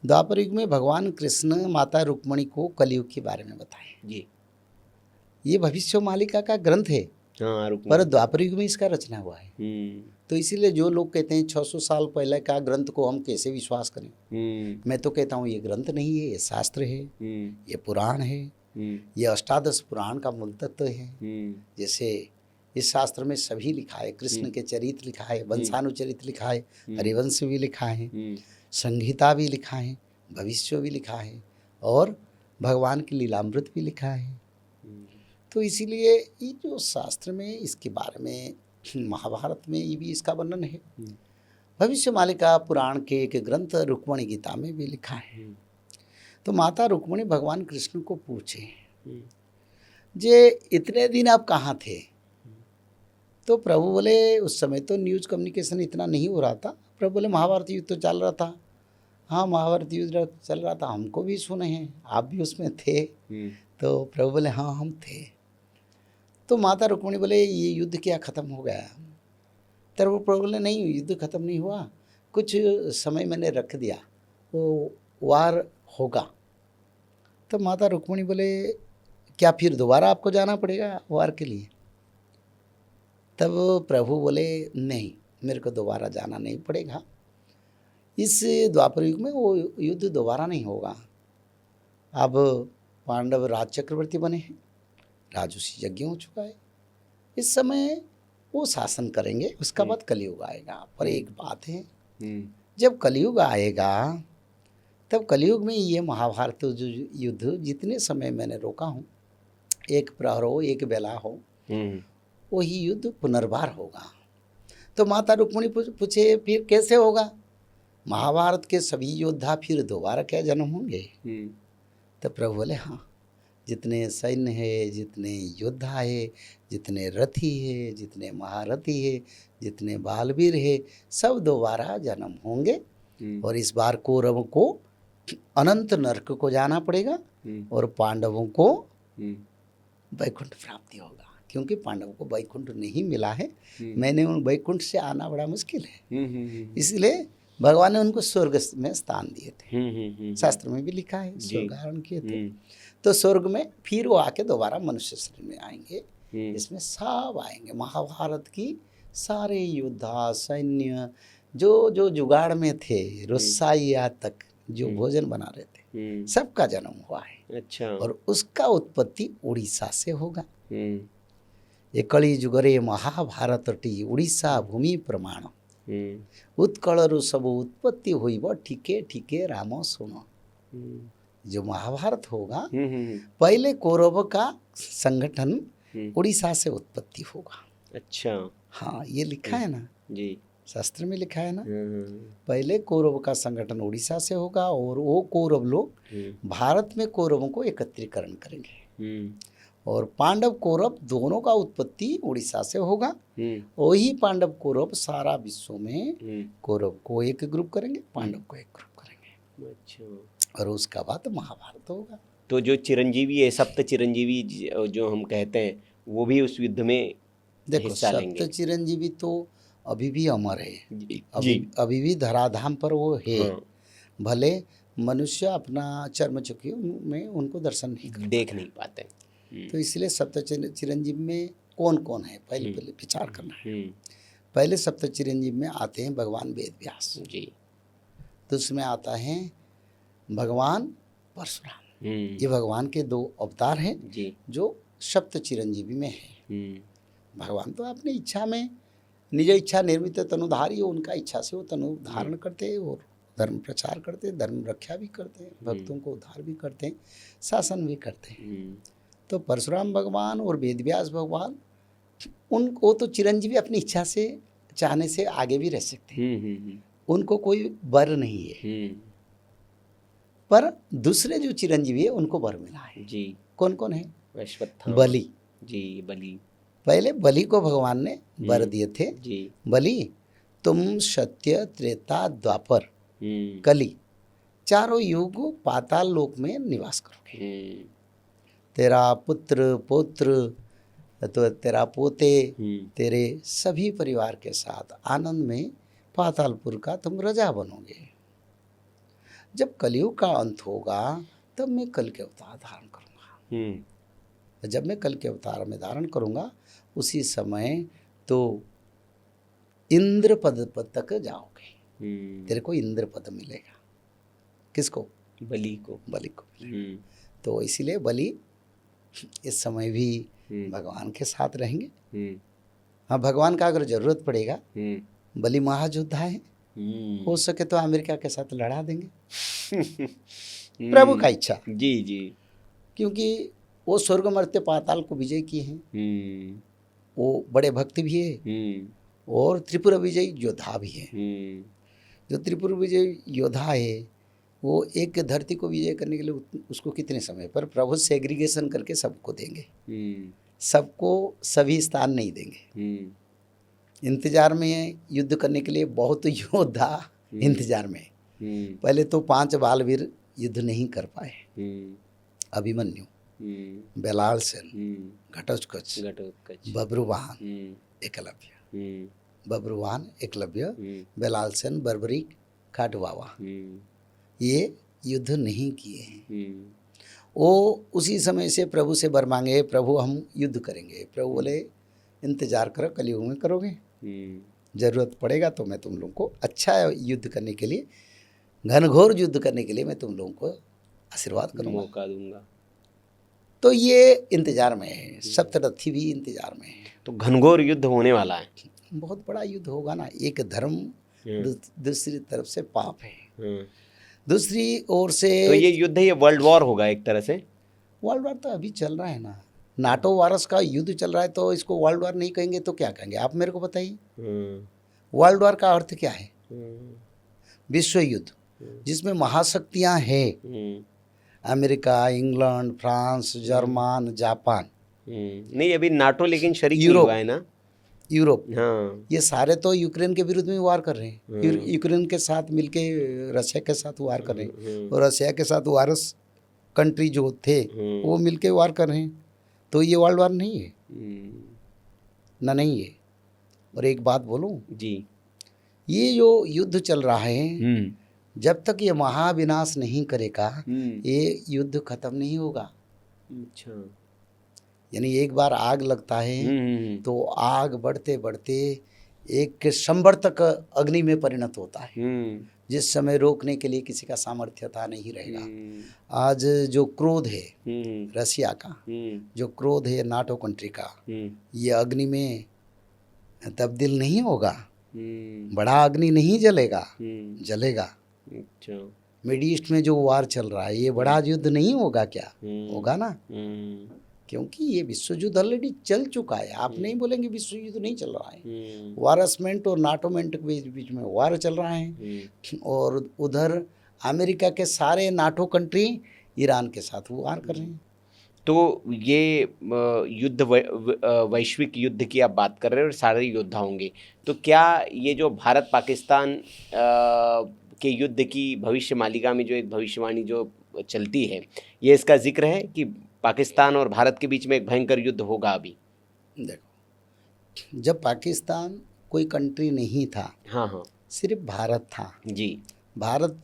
द्वापर युग में भगवान कृष्ण माता रुक्मिणी को कलयुग के बारे में बताए जी। ये भविष्य मालिका का ग्रंथ है, हाँ, पर द्वापर युग में इसका रचना हुआ है। तो इसीलिए जो लोग कहते हैं 600 साल पहले का ग्रंथ को हम कैसे विश्वास करें, मैं तो कहता हूँ ये ग्रंथ नहीं है, ये शास्त्र है, ये पुराण है, ये अष्टादश पुराण का मूल तत्व है। जैसे इस शास्त्र में सभी लिखा है, कृष्ण के चरित्र लिखा है, वंशानुचरित लिखा है, हरिवंश भी लिखा है, संहिता भी लिखा है, भविष्य भी लिखा है, और भगवान की लीलामृत भी लिखा है। तो इसीलिए ये जो शास्त्र में इसके बारे में महाभारत में ये भी इसका वर्णन है। भविष्य मालिका पुराण के एक ग्रंथ रुक्मिणी गीता में भी लिखा है। तो माता रुक्मिणी भगवान कृष्ण को पूछे जे इतने दिन आप कहाँ थे? तो प्रभु बोले उस समय तो न्यूज़ कम्युनिकेशन इतना नहीं हो रहा था। प्रभु बोले महाभारत युद्ध तो चल रहा था। हाँ, महाभारत युद्ध चल रहा था, हमको भी सुने हैं, आप भी उसमें थे। तो प्रभु बोले हाँ हम थे। तो माता रुक्मिणी बोले ये युद्ध क्या ख़त्म हो गया? तो वो प्रभु बोले नहीं, युद्ध ख़त्म नहीं हुआ, कुछ समय मैंने रख दिया, वो वार होगा। तो माता रुक्मिणी बोले क्या फिर दोबारा आपको जाना पड़ेगा वार के लिए? तब प्रभु बोले नहीं, मेरे को दोबारा जाना नहीं पड़ेगा, इस द्वापर युग में वो युद्ध दोबारा नहीं होगा। अब पांडव राज चक्रवर्ती बने हैं, राजसी यज्ञ हो चुका है, इस समय वो शासन करेंगे, उसका बाद कलयुग आएगा। पर एक बात है, जब कलयुग आएगा तब कलयुग में ये महाभारत जो युद्ध जितने समय मैंने रोका हूँ, एक प्रहर हो एक बेला हो, वही युद्ध पुनर्बार होगा। तो माता रुक्मिणी पूछे फिर कैसे होगा? महाभारत के सभी योद्धा फिर दोबारा क्या जन्म होंगे? तो प्रभु बोले हाँ, जितने सैन्य है, जितने योद्धा है, जितने रथी है, जितने महारथी है, जितने बालवीर है, सब दोबारा जन्म होंगे। और इस बार कौरवों को अनंत नरक को जाना पड़ेगा और पांडवों को वैकुंठ प्राप्ति होगा, क्योंकि पांडवों को वैकुंठ नहीं मिला है। मैंने उन वैकुंठ से आना बड़ा मुश्किल है, इसलिए भगवान ने उनको स्वर्ग में स्थान दिए थे। शास्त्र में भी लिखा है स्वर्ग आरोहण किए थे। तो स्वर्ग में फिर वो आके दोबारा मनुष्य शरीर में आएंगे, इसमें सब आएंगे। महाभारत की सारे योद्धा सैन्य जो जो जुगाड़ में थे, रसोइया तक जो भोजन बना रहे थे, सबका जन्म हुआ है। अच्छा। और उसका उत्पत्ति उड़ीसा से होगा। ये कली जुगरे महाभारत टी उड़ीसा भूमि प्रमाण, उत्कलरु सब उत्पत्ति हुई वो ठीके ठीके राम सुनो। जो महाभारत होगा पहले कौरव का संगठन उड़ीसा से उत्पत्ति होगा। अच्छा, हाँ, ये लिखा है ना जी, शास्त्र में लिखा है ना, पहले कौरव का संगठन उड़ीसा से होगा और वो कौरव लोग भारत में कौरवों को एकत्रीकरण करेंगे। और पांडव कौरव दोनों का उत्पत्ति उड़ीसा से होगा। वही पांडव कौरव सारा विश्व में कौरव को एक ग्रुप करेंगे, पांडव को एक ग्रुप करेंगे। अच्छा। और उसका बाद महाभारत होगा। तो जो चिरंजीवी है, सप्त चिरंजीवी जो हम कहते हैं, वो भी उस युद्ध में देखो, हिस्सा लेंगे। सप्त चिरंजीवी तो अभी भी अमर है, जी। अभी भी धराधाम पर वो है। हाँ। भले मनुष्य अपना चर्म चुकियों में उनको दर्शन नहीं कर देख नहीं पाते। तो इसलिए सप्त चिरंजीव में कौन कौन है पहले विचार करना है। पहले सप्त चिरंजीव में आते हैं भगवान वेद व्यास जी। तो उसमें आता है भगवान परशुराम। ये भगवान के 2 अवतार हैं जी। जो सप्त चिरंजीवी में है। भगवान तो अपनी इच्छा में निज इच्छा निर्मित तनुधारी हो, उनका इच्छा से वो तनु धारण करते हैं और धर्म प्रचार करते हैं, धर्म रक्षा भी करते हैं, भक्तों को उद्धार भी करते हैं, शासन भी करते हैं। तो परशुराम भगवान और वेदव्यास भगवान उनको तो चिरंजीवी अपनी इच्छा से चाहने से आगे भी रह सकते हैं, उनको कोई वर नहीं है। पर दूसरे जो चिरंजीवी है उनको वर मिला है जी। कौन कौन है? बलि जी। बलि पहले बलि को भगवान ने वर दिए थे जी। बलि तुम सत्य त्रेता द्वापर कली 4 युग पाताल लोक में निवास करोगे। तेरा पुत्र पौत्र तो तेरा पोते तेरे सभी परिवार के साथ आनंद में पातालपुर का तुम राजा बनोगे। जब कलयुग का अंत होगा तब मैं कल के अवतार धारण करूँगा। जब मैं कल के अवतार में धारण करूँगा उसी समय तो इंद्र पद तक जाओगे। तेरे को इंद्र पद मिलेगा। किसको? बलि को। बलि को मिलेगा। तो इसीलिए बलि इस समय भी भगवान के साथ रहेंगे। हाँ, भगवान का अगर जरूरत पड़ेगा, बलि महायोद्धा है, हो सके तो अमेरिका के साथ लड़ा देंगे। प्रभु का इच्छा जी जी। क्योंकि वो स्वर्ग मर्त्य पाताल को विजय किए हैं। वो बड़े भक्त भी है और त्रिपुर विजय योद्धा भी है। जो त्रिपुर विजय योद्धा है वो एक धरती को विजय करने के लिए उसको कितने समय पर प्रभु सेग्रीगेशन करके सबको देंगे। सबको सभी स्थान नहीं देंगे। इंतजार में युद्ध करने के लिए बहुत योद्धा इंतजार में। पहले तो 5 बालवीर युद्ध नहीं कर पाए। अभिमन्यु, बेलाल सेन, घटोत्कच, बब्रुवाहन, एकलव्य। बब्रुवाहन, एकलव्य, बेलाल सेन, बर्बरीक, खाटवावा ये युद्ध नहीं किए हैं। वो उसी समय से प्रभु से वर मांगे, प्रभु हम युद्ध करेंगे। प्रभु बोले इंतजार करो, कलयुग में करोगे, जरूरत पड़ेगा तो मैं तुम लोगों को अच्छा युद्ध करने के लिए, घनघोर युद्ध करने के लिए मैं तुम लोगों को आशीर्वाद करूँगा, मौका दूंगा। तो ये इंतजार में है। सप्तरथी भी इंतजार में है। तो घनघोर युद्ध होने वाला है। बहुत बड़ा युद्ध होगा ना। एक धर्म दूसरी तरफ से पाप है, दूसरी ओर से तो ये युद्ध ये वर्ल्ड वॉर होगा एक तरह से। वर्ल्ड वॉर तो अभी चल रहा है ना। नाटो वायरस का युद्ध चल रहा है तो इसको वर्ल्ड वॉर नहीं कहेंगे तो क्या कहेंगे? आप मेरे को बताइए। वर्ल्ड वॉर का अर्थ क्या है? विश्व युद्ध जिसमें महाशक्तियां हैं, America, England, France, German, Japan. नहीं अभी नाटो लेकिन शरीक नहीं हुआ है ना। यूरोप, हाँ। ये सारे तो यूक्रेन के विरुद्ध में वार कर रहे हैं। यूक्रेन के साथ मिलके रशिया के साथ वार कर रहे हैं और रशिया के साथ वायरस कंट्री जो थे वो मिलके वार कर रहे हैं। तो ये वर्ल्ड वार नहीं है ना, नहीं है। और एक बात बोलूं जी, ये जो युद्ध चल रहा है जब तक ये महाविनाश नहीं करेगा ये युद्ध खत्म नहीं होगा। अच्छा। यानी एक बार आग लगता है तो आग बढ़ते बढ़ते एक संबर तक अग्नि में परिणत होता है, जिस समय रोकने के लिए किसी का सामर्थ्यता नहीं रहेगा। आज जो क्रोध है रशिया का, जो क्रोध है नाटो कंट्री का, ये अग्नि में तब्दील नहीं होगा। बड़ा अग्नि नहीं जलेगा, जलेगा। अच्छा। मिड ईस्ट में जो वार चल रहा है ये बड़ा युद्ध नहीं होगा क्या? होगा ना, क्योंकि ये विश्व युद्ध ऑलरेडी चल चुका है। आप नहीं बोलेंगे विश्व युद्ध नहीं चल रहा है। वारसमेंट और नाटोमेंट के बीच में वार चल रहा है और उधर अमेरिका के सारे नाटो कंट्री ईरान के साथ वार कर रहे हैं। तो ये युद्ध वैश्विक युद्ध की आप बात कर रहे हैं और सारे योद्धा होंगे, तो क्या ये जो भारत पाकिस्तान के युद्ध की भविष्य मालिका में जो एक भविष्यवाणी जो चलती है, ये इसका जिक्र है कि पाकिस्तान और भारत के बीच में एक भयंकर युद्ध होगा अभी? देखो, जब पाकिस्तान कोई कंट्री नहीं था, हाँ हाँ, सिर्फ भारत था जी। भारत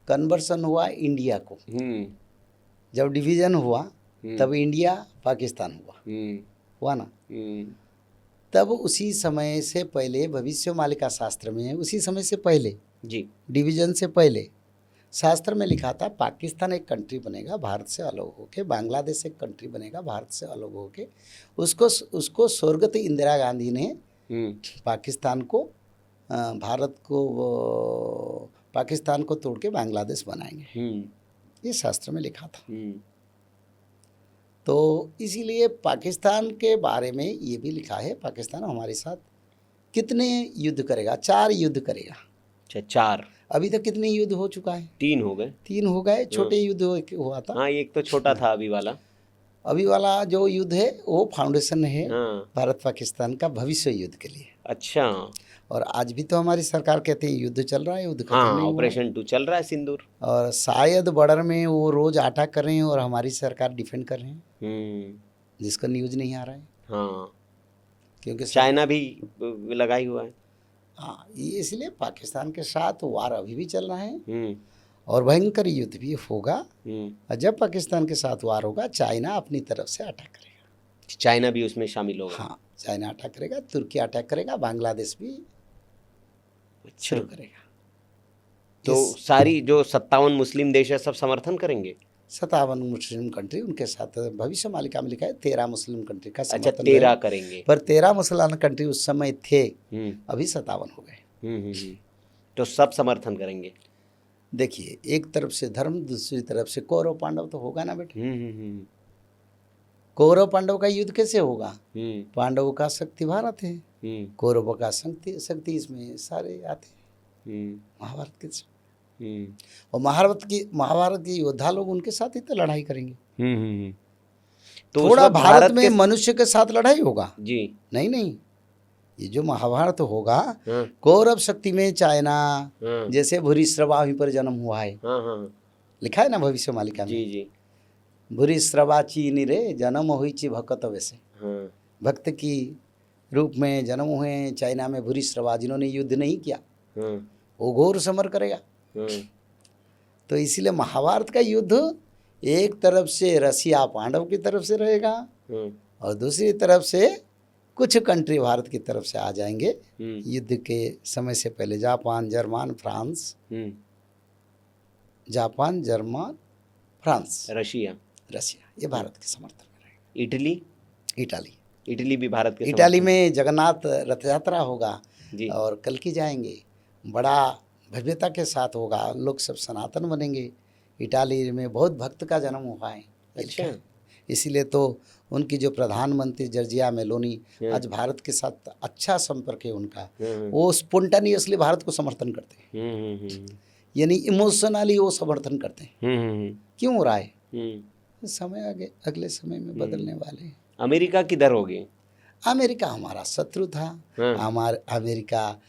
कन्वर्सन हुआ इंडिया को, जब डिवीजन हुआ तब इंडिया पाकिस्तान हुआ ना। तब उसी समय से पहले भविष्य मालिका शास्त्र में उसी समय से पहले जी। डिवीजन से पहले शास्त्र में लिखा था पाकिस्तान एक कंट्री बनेगा भारत से अलग होके, बांग्लादेश एक कंट्री बनेगा भारत से अलग होके। उसको उसको स्वर्गत इंदिरा गांधी ने पाकिस्तान को भारत को पाकिस्तान को तोड़ के बांग्लादेश बनाएंगे, ये शास्त्र में लिखा था। तो इसीलिए पाकिस्तान के बारे में ये भी लिखा है, पाकिस्तान हमारे साथ कितने युद्ध करेगा, 4 युद्ध करेगा। अच्छा, 4। अभी तक कितने युद्ध हो चुका है? 3 हो गए। 3 हो गए, छोटे युद्ध हुआ था। हाँ, एक तो छोटा था अभी वाला। अभी वाला जो युद्ध है वो फाउंडेशन है हाँ। भारत पाकिस्तान का भविष्य युद्ध के लिए। अच्छा। और आज भी तो हमारी सरकार कहते हैं युद्ध चल रहा है, युद्ध खत्म हाँ, नहीं हुआ। ऑपरेशन 2 चल रहा है, सिंदूर। और शायद बॉर्डर में वो रोज अटैक कर रहे हैं और हमारी सरकार डिफेंड कर रहे हैं, जिसका न्यूज नहीं आ रहा है। हाँ, क्योंकि चाइना भी लगा ही हुआ है। हाँ, ये इसलिए पाकिस्तान के साथ वार अभी भी चल रहा है और भयंकर युद्ध भी होगा। और जब पाकिस्तान के साथ वार होगा, चाइना अपनी तरफ से अटैक करेगा। चाइना भी उसमें शामिल होगा। हाँ, चाइना अटैक करेगा, तुर्की अटैक करेगा, बांग्लादेश भी शुरू करेगा। तो सारी जो 57 मुस्लिम देश है सब समर्थन करेंगे? 57 मुस्लिम कंट्री उनके साथ भविष्य मालिका में लिखा है 13 मुस्लिम कंट्री का अच्छा, समर्थन 13 करेंगे। पर 13 मुसलमान कंट्री उस समय थे, अभी 57 हो गए। तो सब समर्थन करेंगे। देखिए, एक तरफ से धर्म, दूसरी तरफ से कौरव पांडव तो होगा ना बेटे। कौरव पांडव का युद्ध कैसे होगा? पांडवों का शक्ति भारत है, कौरवों का शक्ति इसमें सारे आते हैं महाभारत के। और महाभारत के योद्धा लोग उनके साथ ही तो लड़ाई करेंगे। तो थोड़ा भारत में मनुष्य के साथ लड़ाई होगा जी। नहीं, ये जो महाभारत होगा कौरव शक्ति में चाइना, जैसे भूरिश्रवा वहीं पर जन्म हुआ है, लिखा है ना भविष्य मालिका में। जी। भूरिश्रवा चीनी रे जन्म हुई ची भक्त, वैसे भक्त की रूप में जन्म हुए चाइना में भूरिश्रवा, जिन्होंने युद्ध नहीं किया वो घोर समर करेगा। तो इसीलिए महाभारत का युद्ध एक तरफ से रसिया पांडव की तरफ से रहेगा और दूसरी तरफ से कुछ कंट्री भारत की तरफ से आ जाएंगे। युद्ध के समय से पहले Japan, German, France, Japan, German, France, Russia ये भारत के समर्थन में रहेगा। इटली भी भारत के इटाली में जगन्नाथ रथ यात्रा होगा और कल्कि जाएंगे, बड़ा भव्यता के साथ होगा, लोग सब सनातन बनेंगे। इटाली में बहुत भक्त का जन्म हुआ है। अच्छा, इसीलिए तो उनकी जो प्रधानमंत्री जर्जिया मेलोनी, आज भारत के साथ अच्छा संपर्क है उनका, वो स्पोंटानियसली भारत को समर्थन करते हैं, यानी इमोशनली वो समर्थन करते हैं। क्यों हो रहा है? समय अगले समय में बदलने वाले हैं। अमेरिका किधर होगी? अमेरिका हमारा शत्रु था। अमेरिका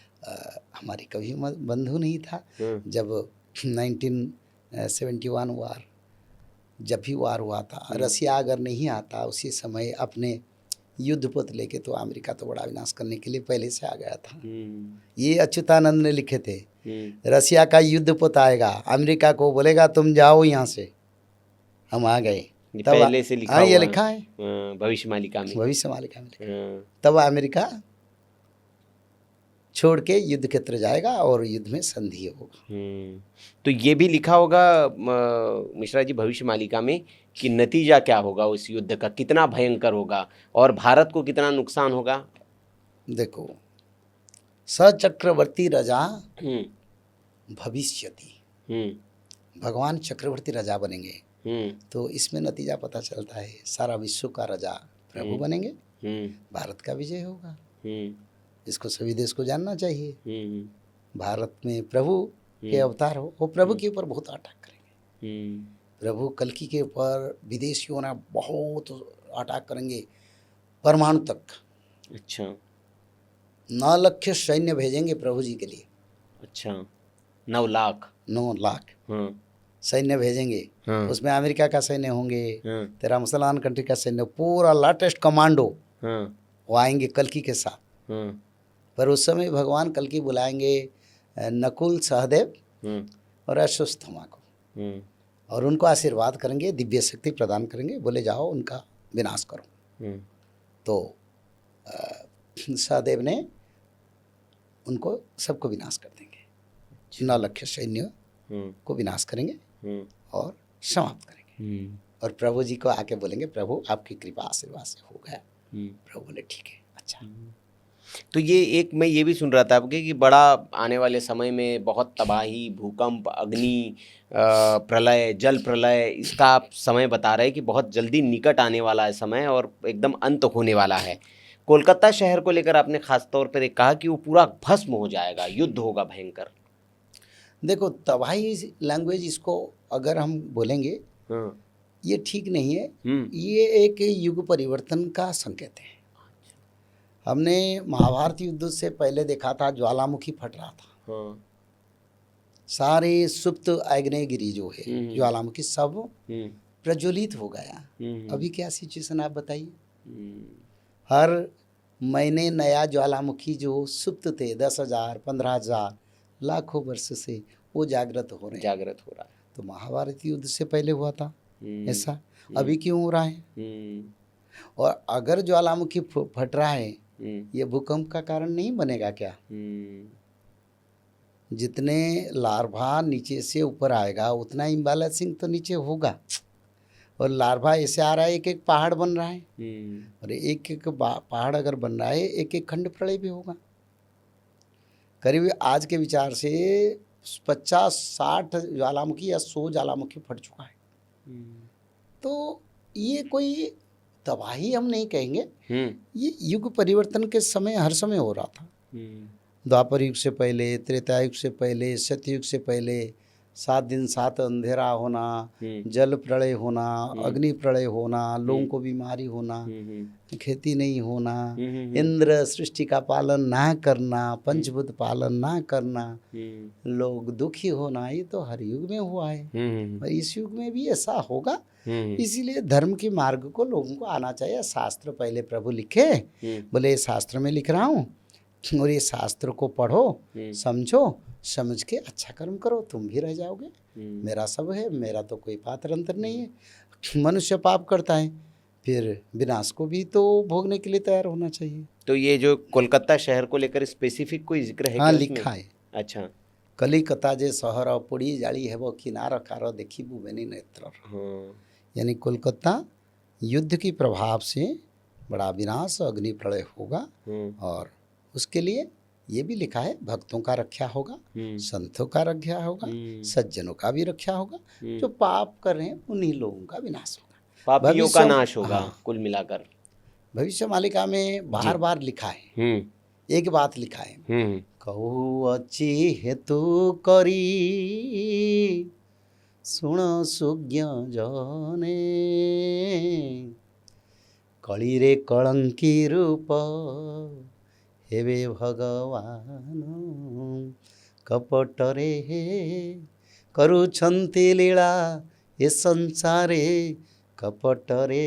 हमारी कभी बंधु नहीं था। जब 1971 वार, जब भी वार हुआ था, रसिया अगर नहीं आता उसी समय अपने युद्धपोत लेके, तो अमेरिका तो बड़ा विनाश करने के लिए पहले से आ गया था। ये अच्युतानंद ने लिखे थे, रसिया का युद्धपोत आएगा, अमेरिका को बोलेगा तुम जाओ यहाँ से, हम आ गए। पहले से लिखा ये लिखा है भविष्य मालिका में। तब अमेरिका छोड़ के युद्ध क्षेत्र जाएगा और युद्ध में संधि होगा। तो ये भी लिखा होगा मिश्रा जी भविष्य मालिका में कि नतीजा क्या होगा उस युद्ध का, कितना भयंकर होगा और भारत को कितना नुकसान होगा। देखो, सचक्रवर्ती राजा भविष्यति, भगवान चक्रवर्ती राजा बनेंगे, तो इसमें नतीजा पता चलता है सारा विश्व का राजा प्रभु बनेंगे, भारत का विजय होगा। इसको सभी देश को जानना चाहिए। भारत में प्रभु के अवतार हो, वो प्रभु के ऊपर बहुत अटैक करेंगे। प्रभु कल्कि के ऊपर विदेशियों ने बहुत अटैक करेंगे, परमाणु तक। अच्छा, 9 लाख सैन्य भेजेंगे प्रभु जी के लिए। अच्छा, 9 लाख सैन्य भेजेंगे। उसमें अमेरिका का सैन्य होंगे, तेरा मुसलमान कंट्री का सैन्य, पूरा लेटेस्ट कमांडो वो आएंगे कल्कि के साथ। पर उस समय भगवान कल्कि बुलाएंगे नकुल, सहदेव और अश्वत्थामा को, और उनको आशीर्वाद करेंगे, दिव्य शक्ति प्रदान करेंगे, बोले जाओ उनका विनाश करो। तो सहदेव ने उनको सबको विनाश कर देंगे। 9 लाख सैन्य को विनाश करेंगे और समाप्त करेंगे। और प्रभु जी को आके बोलेंगे, प्रभु आपकी कृपा आशीर्वाद से हो गया। प्रभु बोले ठीक है, अच्छा। तो ये एक मैं ये भी सुन रहा था आपके कि बड़ा आने वाले समय में बहुत तबाही, भूकंप, अग्नि, प्रलय, जल प्रलय, इसका आप समय बता रहे हैं कि बहुत जल्दी निकट आने वाला है समय और एकदम अंत होने वाला है। कोलकाता शहर को लेकर आपने खास तौर पर एक कहा कि वो पूरा भस्म हो जाएगा, युद्ध होगा भयंकर। देखो, तबाही लैंग्वेज इसको अगर हम बोलेंगे ये ठीक नहीं है। ये एक युग परिवर्तन का संकेत है। हमने महाभारत युद्ध से पहले देखा था, ज्वालामुखी फट रहा था। सारे सुप्त आग्नेयगिरी जो है ज्वालामुखी सब प्रज्वलित हो गया। अभी क्या सिचुएशन आप बताइए। हर महीने नया ज्वालामुखी जो सुप्त थे 10,000 15,000 लाखों वर्ष से वो जागृत हो रहे हैं। तो महाभारत युद्ध से पहले हुआ था ऐसा, अभी क्यों हो रहा है? और अगर ज्वालामुखी फट रहा है, ये भूकंप का कारण नहीं बनेगा क्या? जितने लार्वा नीचे से ऊपर आएगा उतना इम्बैलेंसिंग तो नीचे होगा। और लार्वा ऐसे आ रहा है, एक एक पहाड़ बन रहा है। और एक एक पहाड़ अगर बन रहा है, एक एक खंड प्रलय भी होगा। करीब आज के विचार से 50-60 ज्वालामुखी या 100 ज्वालामुखी फट चुका है। तो ये कोई तबाही हम नहीं कहेंगे। ये युग परिवर्तन के समय हर समय हो रहा था। द्वापर युग से पहले, त्रेता युग से पहले, सतयुग से पहले 7 दिन 7 अंधेरा होना, जल प्रलय होना, अग्नि प्रलय होना, लोगों को बीमारी होना, खेती नहीं होना, इंद्र सृष्टि का पालन ना करना, पंचभूत पालन ना करना, लोग दुखी होना, ये तो हर युग में हुआ है। और इस युग में भी ऐसा होगा। इसीलिए धर्म के मार्ग को लोगों को आना चाहिए। शास्त्र पहले प्रभु लिखे, बोले शास्त्र में लिख रहा हूँ और ये शास्त्र को पढ़ो, समझो, समझ के अच्छा कर्म करो, तुम भी रह जाओगे। मेरा सब है, मेरा तो कोई पात्र अंतर नहीं है। मनुष्य पाप करता है, फिर विनाश को भी तो भोगने के लिए तैयार होना चाहिए। तो ये जो कोलकाता शहर को लेकर स्पेसिफिक कोई जिक्र है? हाँ, लिखा है। अच्छा। कलिकता जे शहर पोड़ी जाली है वो किनार कार देखिबू बेनी नेत्र। यानी कोलकाता युद्ध की प्रभाव से बड़ा विनाश, अग्नि प्रलय होगा। और उसके लिए ये भी लिखा है, भक्तों का रक्षा होगा, संतों का रक्षा होगा, सज्जनों का भी रक्षा होगा। जो पाप कर रहे हैं उन्हीं लोगों का विनाश होगा, पापियों का नाश होगा। कुल मिलाकर भविष्य मालिका में बार बार लिखा है, एक बात लिखा है, कहू अच्छी हेतु करी सुण सुज्ञ जने, कली रे कलंकी रूप हेवे भगवान, कपटरे करुछन्ति लीला ए संसारे कपटरे।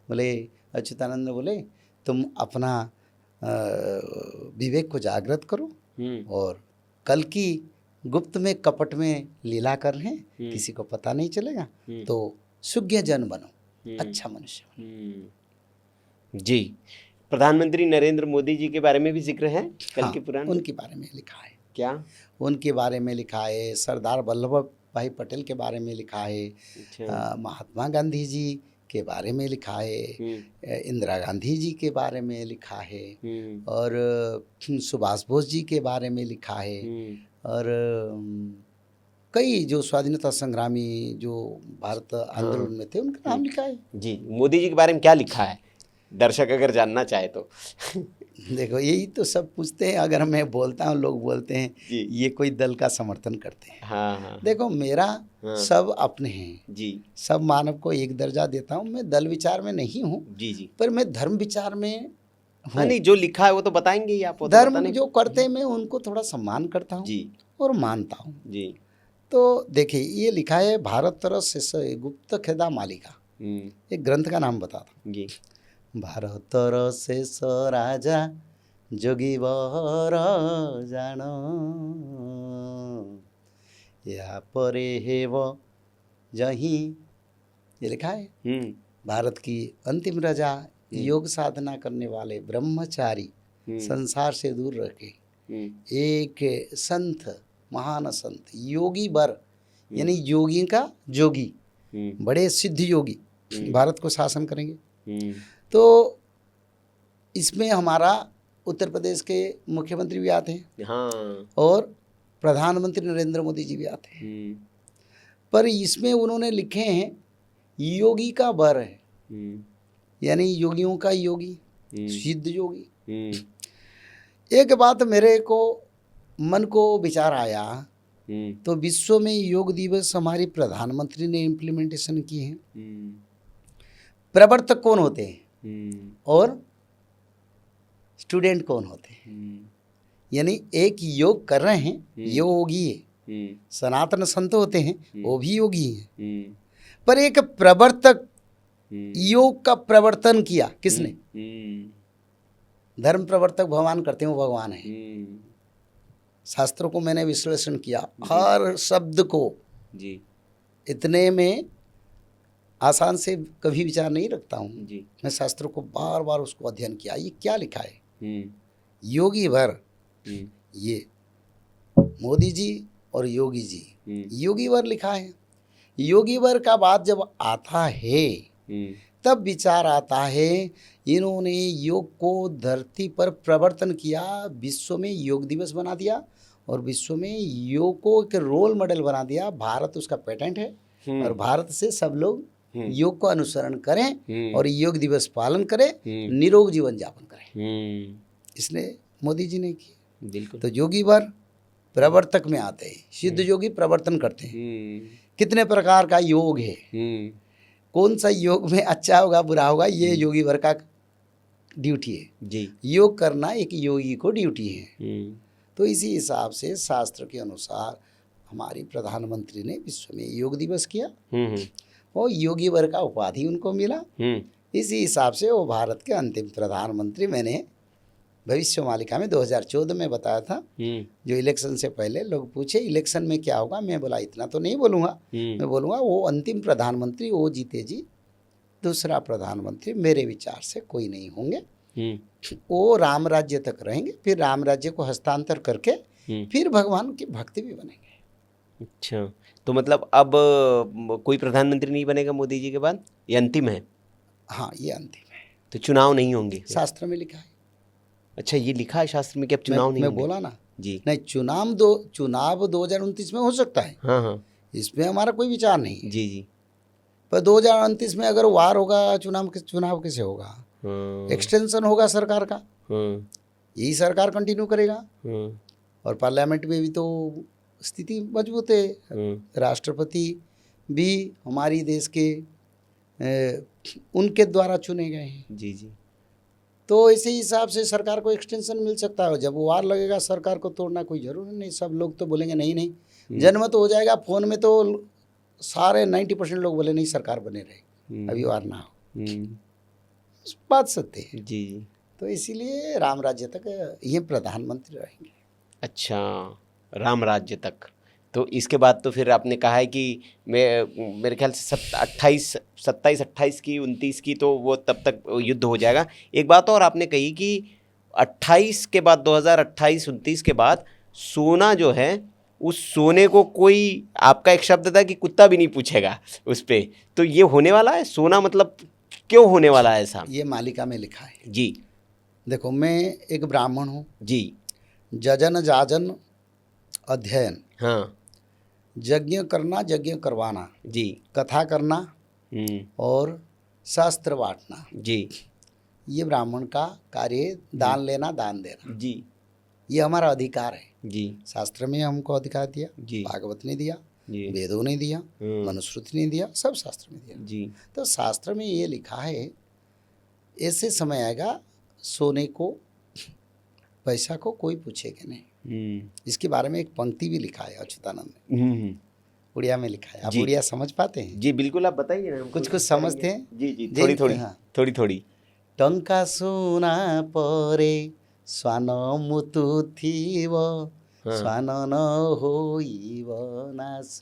बोले अच्युतानंद बोले, तुम अपना विवेक को जागृत करो और कल की गुप्त में कपट में लीला कर लें, किसी को पता नहीं चलेगा। तो सुज्ञ जन बनो, अच्छा मनुष्य बनो। जी, प्रधानमंत्री नरेंद्र मोदी जी के बारे में भी जिक्र है कल के पुराण? उनके बारे में लिखा है। क्या? उनके बारे में लिखा है, सरदार वल्लभ भाई पटेल के बारे में लिखा है। अच्छा। महात्मा गांधी जी के बारे में लिखा है, इंदिरा गांधी जी के बारे में लिखा है, और सुभाष बोस जी के बारे में लिखा है, और कई जो स्वाधीनता संग्रामी जो भारत आंदोलन में थे उनका नाम लिखा है। जी, मोदी जी के बारे में क्या लिखा है, दर्शक अगर जानना चाहे तो? देखो, यही तो सब पूछते हैं। अगर मैं बोलता हूँ, लोग बोलते हैं ये कोई दल का समर्थन करते हैं। हाँ। देखो, मेरा सब अपने हैं जी, सब मानव को एक दर्जा देता हूँ। मैं दल विचार में नहीं हूँ जी, पर मैं धर्म विचार में हूँ। नहीं, जो लिखा है वो तो बताएंगे ही आप। धर्म जो करते हैं मैं उनको थोड़ा सम्मान करता हूँ जी, और मानता हूँ जी। तो देखिए, ये लिखा है, भारत तरस से गुप्त खेदा मालिका, एक ग्रंथ का नाम बता था जी। भारतर शेष राजा जोगीवर जान, या परे हेव जही, ये लिखा है। भारत की अंतिम राजा योग साधना करने वाले ब्रह्मचारी संसार से दूर रह के एक संत, महान संत, योगी वर, यानी योगी का जोगी, बड़े सिद्ध योगी भारत को शासन करेंगे। तो इसमें हमारा उत्तर प्रदेश के मुख्यमंत्री भी आते हैं, हाँ, और प्रधानमंत्री नरेंद्र मोदी जी भी आते हैं। पर इसमें उन्होंने लिखे हैं योगी का वर है, यानी योगियों का योगी, सिद्ध योगी। एक बात मेरे को मन को विचार आया, तो विश्व में योग दिवस हमारी प्रधानमंत्री ने इम्प्लीमेंटेशन की है। प्रवर्तक कौन होते हैं और स्टूडेंट कौन होते हैं? यानी एक योग कर रहे हैं, योगी है, सनातन संत होते हैं, वो भी योगी हैं। पर एक प्रवर्तक, योग का प्रवर्तन किया किसने? धर्म प्रवर्तक भगवान करते हैं, वो भगवान है। शास्त्रों को मैंने विश्लेषण किया, हर शब्द को जी, इतने में आसान से कभी विचार नहीं रखता हूँ जी। मैं शास्त्रों को बार बार उसको अध्ययन किया, ये क्या लिखा है। योगी वर, ये मोदी जी और योगी जी, योगी वर लिखा है। योगी वर का बात जब आता है तब विचार आता है, इन्होंने योग को धरती पर प्रवर्तन किया, विश्व में योग दिवस बना दिया और विश्व में योग को एक रोल मॉडल बना दिया। भारत उसका पेटेंट है और भारत से सब लोग योग को अनुसरण करें और योग दिवस पालन करें, निरोग जीवन यापन करें। इसलिए मोदी जी ने किया। बिल्कुल। तो योगी वर प्रवर्तक में आते हैं, सिद्ध योगी प्रवर्तन करते हैं। कितने प्रकार का योग है, कौन सा योग में अच्छा होगा बुरा होगा, ये योगी वर का ड्यूटी है जी। योग करना एक योगी को ड्यूटी है। तो इसी हिसाब से शास्त्र के अनुसार हमारी प्रधानमंत्री ने विश्व में योग दिवस किया और योगी वर का उपाधि उनको मिला। इसी हिसाब से वो भारत के अंतिम प्रधानमंत्री, मैंने भविष्य मालिका में 2014 में बताया था। जो इलेक्शन से पहले लोग पूछे इलेक्शन में क्या होगा, मैं बोला इतना तो नहीं बोलूँगा, मैं बोलूँगा वो अंतिम प्रधानमंत्री वो जीते जी, दूसरा प्रधानमंत्री मेरे विचार से कोई नहीं होंगे। वो राम राज्य तक रहेंगे, फिर राम राज्य को हस्तांतर करके फिर भगवान की भक्ति भी बनेंगे। अच्छा, तो मतलब अब कोई प्रधानमंत्री नहीं बनेगा मोदी जी के बाद, ये अंतिम है? हाँ, ये अंतिम है। तो चुनाव नहीं होंगे? शास्त्र में लिखा है। अच्छा, ये लिखा है शास्त्र में कि अब चुनाव नहीं मैं होंगे? बोला ना जी। नहीं, चुनाव 2029 में हो सकता है। हाँ, इसमें हमारा कोई विचार नहीं है। जी। पर 2029 में अगर वार होगा, चुनाव कैसे होगा? एक्सटेंशन होगा सरकार का, यही सरकार कंटिन्यू करेगा और पार्लियामेंट में भी तो स्थिति मजबूत है। राष्ट्रपति भी हमारी देश के उनके द्वारा चुने गए हैं। जी। तो इसी हिसाब से सरकार को एक्सटेंशन मिल सकता है। जब वार लगेगा सरकार को तोड़ना कोई जरूरी नहीं। सब लोग तो बोलेंगे नहीं, जनमत हो जाएगा। फोन में तो सारे 90% लोग बोले नहीं, सरकार बने रहे, अभी वार ना हो। बात सत्य है जी। तो इसीलिए राम राज्य तक ये प्रधानमंत्री रहेंगे। अच्छा, राम राज्य तक। तो इसके बाद तो फिर आपने कहा है कि मेरे ख्याल से 27, 28 की 29 की तो वो तब तक युद्ध हो जाएगा। एक बात और आपने कही कि 28 के बाद 2028-29 के बाद सोना जो है, उस सोने को कोई, आपका एक शब्द था कि कुत्ता भी नहीं पूछेगा उस पर, तो ये होने वाला है सोना? मतलब क्यों होने वाला है ऐसा? ये मालिका में लिखा है जी। देखो, मैं एक ब्राह्मण हूँ जी। जजन जाजन अध्ययन, हाँ, यज्ञ करना, यज्ञ करवाना जी, कथा करना और शास्त्र बांटना जी, ये ब्राह्मण का कार्य। दान लेना, दान देना जी, ये हमारा अधिकार है जी। शास्त्र में हमको अधिकार दिया जी। भागवत ने दिया, जी। वेदों ने दिया, मनुस्मृति ने दिया, सब शास्त्र में दिया जी। तो शास्त्र में ये लिखा है, ऐसे समय आएगा सोने को, पैसा को कोई पूछेगा नहीं। इसके बारे में एक पंक्ति भी लिखा है अच्युतानंद ने, उड़िया में लिखा है। आप उड़िया समझ पाते हैं? जी बिल्कुल, आप बताइए ना। कुछ समझते हैं? जी, थोड़ी। टंका सुना परे स्वान मुतु थिव, स्वान न होइब नाश,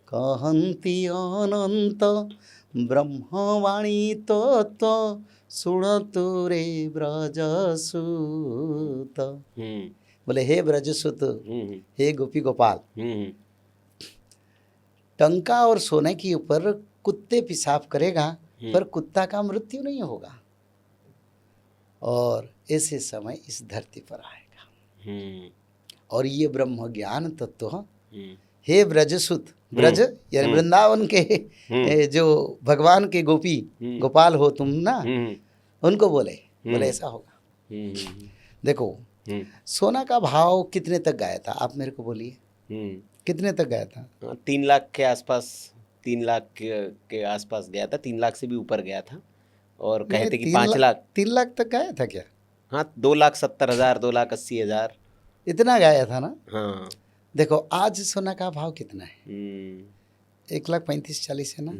कहन्ति अनंत ब्रह्मवाणी तत्व सुन तू रे ब्रजसुत, बोले हे ब्रजसुत, हे गोपी गोपाल, टंका और सोने के ऊपर कुत्ते पेशाब करेगा पर कुत्ता का मृत्यु नहीं होगा, और ऐसे समय इस धरती पर आएगा। और ये ब्रह्म ज्ञान तत्व हे ब्रजसुत, ब्रज यानी वृंदावन के जो भगवान के गोपी गोपाल हो तुम ना, उनको बोले ऐसा होगा। देखो सोना का भाव कितने तक गया था, आप मेरे को बोलिए कितने तक गया था? 3 लाख के आसपास, 3 लाख के आसपास गया था, 3 लाख से भी ऊपर गया था, और कहते कि 5 लाख 3 लाख तक गया था क्या? हाँ, 2,70,000, 2,80,000 इतना गया था ना। हाँ, देखो आज सोना का भाव कितना है? 1,35,40 है ना।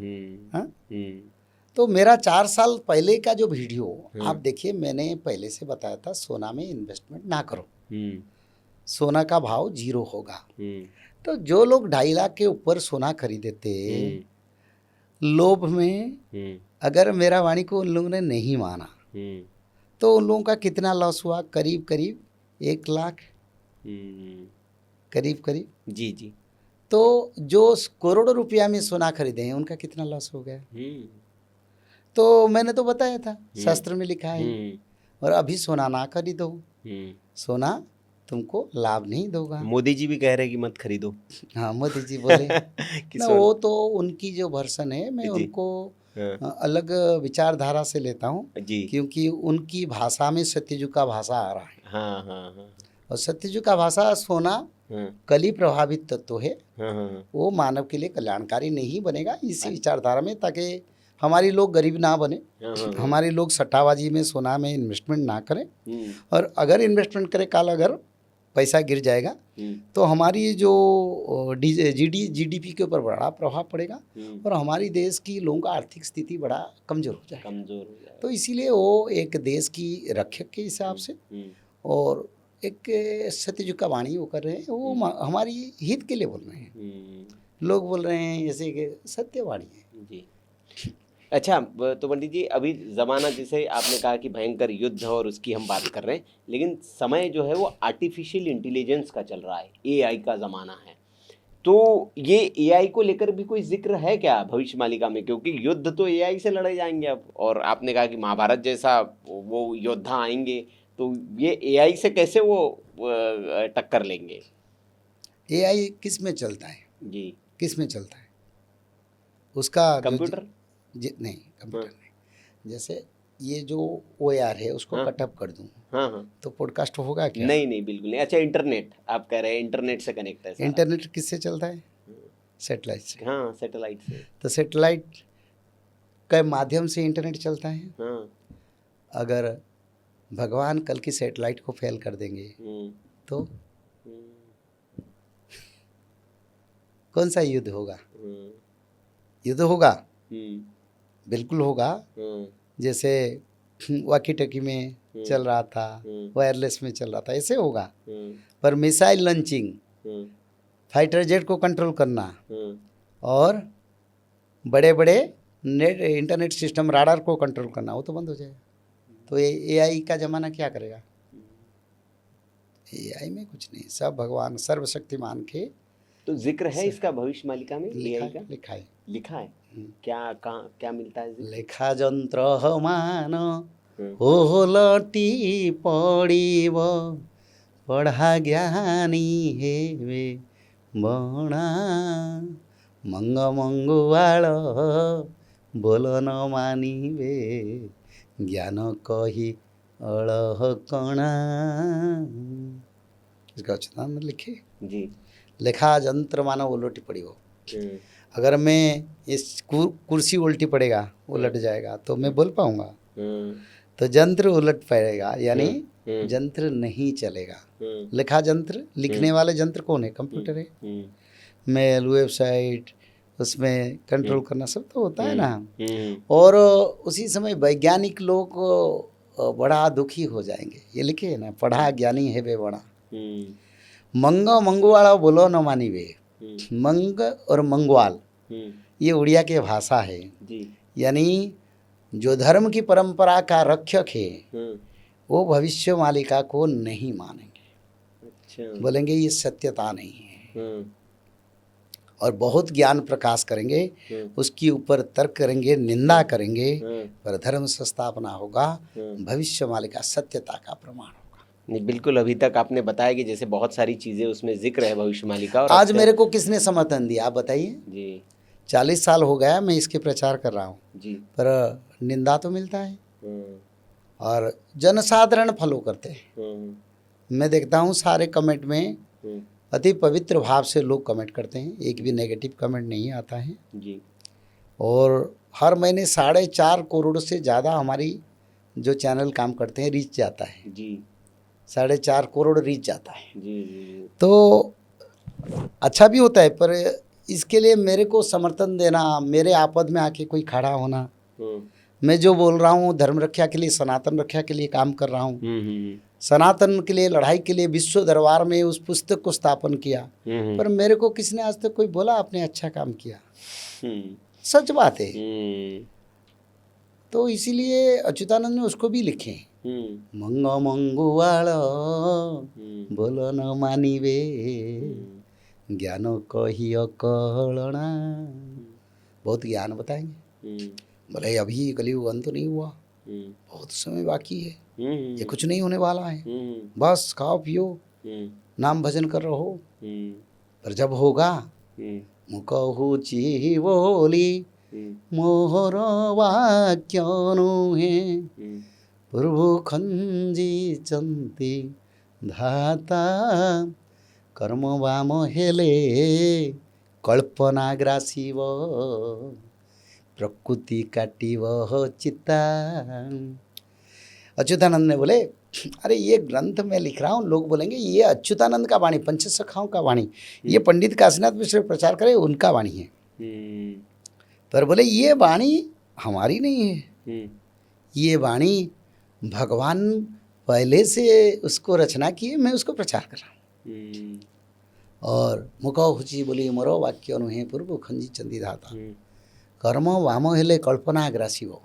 हाँ? तो मेरा 4 साल पहले का जो वीडियो आप देखिए, मैंने पहले से बताया था सोना में इन्वेस्टमेंट ना करो, सोना का भाव 0 होगा। तो जो लोग 2.5 लाख के ऊपर सोना खरीदे थे लोभ में, अगर मेरा वाणी को उन लोगों ने नहीं माना तो उन लोगों का कितना लॉस हुआ? करीब करीब 1 लाख, करीब करीब। जी। तो जो करोड़ों रुपया में सोना खरीदे हैं उनका कितना लॉस हो गया? तो मैंने तो बताया था, शास्त्र में लिखा है। और अभी सोना ना खरीदो, सोना तुमको लाभ नहीं दोगा। मोदी जी भी कह रहे हैं कि मत खरीदो। हाँ, मोदी जी बोले ना, वो तो उनकी जो वर्सन है, मैं उनको अलग विचारधारा से लेता हूँ, क्योंकि उनकी भाषा में सत्यजुग का भाषा आ रहा है। हाँ। और सत्यजुग का भाषा सोना कली प्रभावित तत्व है, वो मानव के लिए कल्याणकारी नहीं बनेगा इसी विचारधारा में, ताकि हमारी लोग गरीब ना बने, हमारे लोग सट्टाबाजी में सोना में इन्वेस्टमेंट ना करें। और अगर इन्वेस्टमेंट करें, काल अगर पैसा गिर जाएगा तो हमारी जो जीडीपी के ऊपर बड़ा प्रभाव पड़ेगा, और हमारी देश की लोगों का आर्थिक स्थिति बड़ा कमज़ोर हो जाएगा। तो इसीलिए वो एक देश की रक्षक के हिसाब से और एक सत्यजुग का वाणी वो कर रहे हैं, वो हमारी हित के लिए बोल रहे हैं। लोग बोल रहे हैं जैसे कि सत्यवाणी है जी। अच्छा, तो पंडित जी, अभी ज़माना जैसे आपने कहा कि भयंकर युद्ध और उसकी हम बात कर रहे हैं, लेकिन समय जो है वो आर्टिफिशियल इंटेलिजेंस का चल रहा है, एआई का ज़माना है। तो ये एआई को लेकर भी कोई जिक्र है क्या भविष्य मालिका में? क्योंकि युद्ध तो एआई से लड़े जाएंगे अब, और आपने कहा कि महाभारत जैसा वो योद्धा आएंगे, तो ये एआई से कैसे वो टक्कर लेंगे? एआई किस में चलता है जी? किस में चलता है उसका? कंप्यूटर? नहीं, कंप्यूटर नहीं। जैसे ये जो OAR है उसको कटअप कर दूँ, हाँ, तो पॉडकास्ट होगा क्या? नहीं, बिल्कुल नहीं। अच्छा, इंटरनेट आप कह रहे हैं, इंटरनेट से कनेक्ट है? इंटरनेट किससे चलता है? सैटेलाइट से। हाँ, सैटेलाइट से। तो सैटेलाइट के माध्यम से इंटरनेट चलता है। हाँ। अगर भगवान कल की सैटेलाइट को फेल कर देंगे तो कौन सा युद्ध होगा? युद्ध होगा, बिल्कुल होगा। जैसे वॉकी टॉकी में चल रहा था, वायरलेस में चल रहा था, ऐसे होगा। पर मिसाइल लॉन्चिंग, फाइटर जेट को कंट्रोल करना, और बड़े बड़े नेट इंटरनेट सिस्टम राडार को कंट्रोल करना, वो तो बंद हो जाएगा। तो ये एआई का ज़माना क्या करेगा? एआई में कुछ नहीं, सब भगवान सर्वशक्तिमान के। तो जिक्र है इसका भविष्य मालिका में? लिखा है। क्या मिलता है? लेखा जंत्र मान हो लटी पड़ीब, पढ़ा ज्ञानी हेवे बणा, मंग मंगुआल बोल न मानिबे, ज्ञान कही अड़ह कणा। इसका उच्चारण लिखे जी। लेखा जंत्र मानो उलटी पड़ी हो। अगर मैं इस कुर्सी उल्टी पड़ेगा, उलट जाएगा, तो मैं बोल पाऊंगा? तो जंत्र उलट पड़ेगा, यानी जंत्र नहीं चलेगा। लेखा जंत्र, लिखने वाले जंत्र कौन है? कंप्यूटर है। मेल, वेबसाइट, उसमें कंट्रोल करना सब तो होता है ना। और उसी समय वैज्ञानिक लोग बड़ा दुखी हो जाएंगे। ये लिखे है ना, पढ़ा ज्ञानी है वे बड़ा, मंग मंगवाड़ा बोलो न मानी वे। मंग और मंगवाल ये उड़िया की भाषा है, यानी जो धर्म की परंपरा का रक्षक है वो भविष्य मालिका को नहीं मानेंगे। अच्छा। बोलेंगे ये सत्यता नहीं है, और बहुत ज्ञान प्रकाश करेंगे, उसके ऊपर तर्क करेंगे, निंदा करेंगे, पर धर्म संस्थापना होगा, भविष्य मालिका सत्यता का प्रमाण होगा। नहीं, बिल्कुल। अभी तक आपने बताया कि जैसे बहुत सारी चीजें उसमें जिक्र है भविष्य मालिका, और आज मेरे को किसने समर्थन दिया आप बताइए? जी 40 साल हो गया मैं इसके प्रचार कर रहा हूँ, जी। पर निंदा तो मिलता है और जनसाधारण फॉलो करते हैं। मैं देखता हूँ सारे कमेंट में अति पवित्र भाव से लोग कमेंट करते हैं, एक भी नेगेटिव कमेंट नहीं आता है जी। और हर महीने 4.5 करोड़ से ज़्यादा हमारी जो चैनल काम करते हैं रीच जाता है जी। 4.5 करोड़ रीच जाता है जी जी। तो अच्छा भी होता है, पर इसके लिए मेरे को समर्थन देना, मेरे आपद में आके कोई खड़ा होना, मैं जो बोल रहा हूँ धर्म रक्षा के लिए, सनातन रक्षा के लिए काम कर रहा हूँ, सनातन के लिए लड़ाई के लिए विश्व दरबार में उस पुस्तक को स्थापन किया, पर मेरे को किसने आज तक कोई बोला आपने अच्छा काम किया? सच बात है। तो इसीलिए अच्युतानंद ने उसको भी लिखे, मंग मंगुआल बोलो न मानिबे ज्ञान कहियो कलना। बहुत ज्ञान बताएंगे, बोले अभी कलयुग अंत नहीं हुआ, बहुत समय बाकी है, ये कुछ नहीं होने वाला है, बस खाओ पियो नाम भजन कर रहो, पर जब होगा मुकहु ची बोली मोहर वाक्य नुहे प्रभु खंजी चंती धाता कर्म वाम हेले कल्पना ग्रासीव प्रकृति काटिव चित्ता। अच्युतानंद ने बोले अरे ये ग्रंथ मैं लिख रहा हूँ, लोग बोलेंगे ये अच्युतानंद का वाणी, पंचसखाओं का वाणी, ये पंडित काशीनाथ मिश्र प्रचार करे उनका वाणी है, पर बोले ये वाणी हमारी नहीं है, ये वाणी भगवान पहले से उसको रचना की है, मैं उसको प्रचार कर रहा हूँ। और मुखो हुची बोली मोरो वाक्य नुहे पूर्व खंजी चंदी धाता कर्म वाम हेले कल्पना ग्रासीव।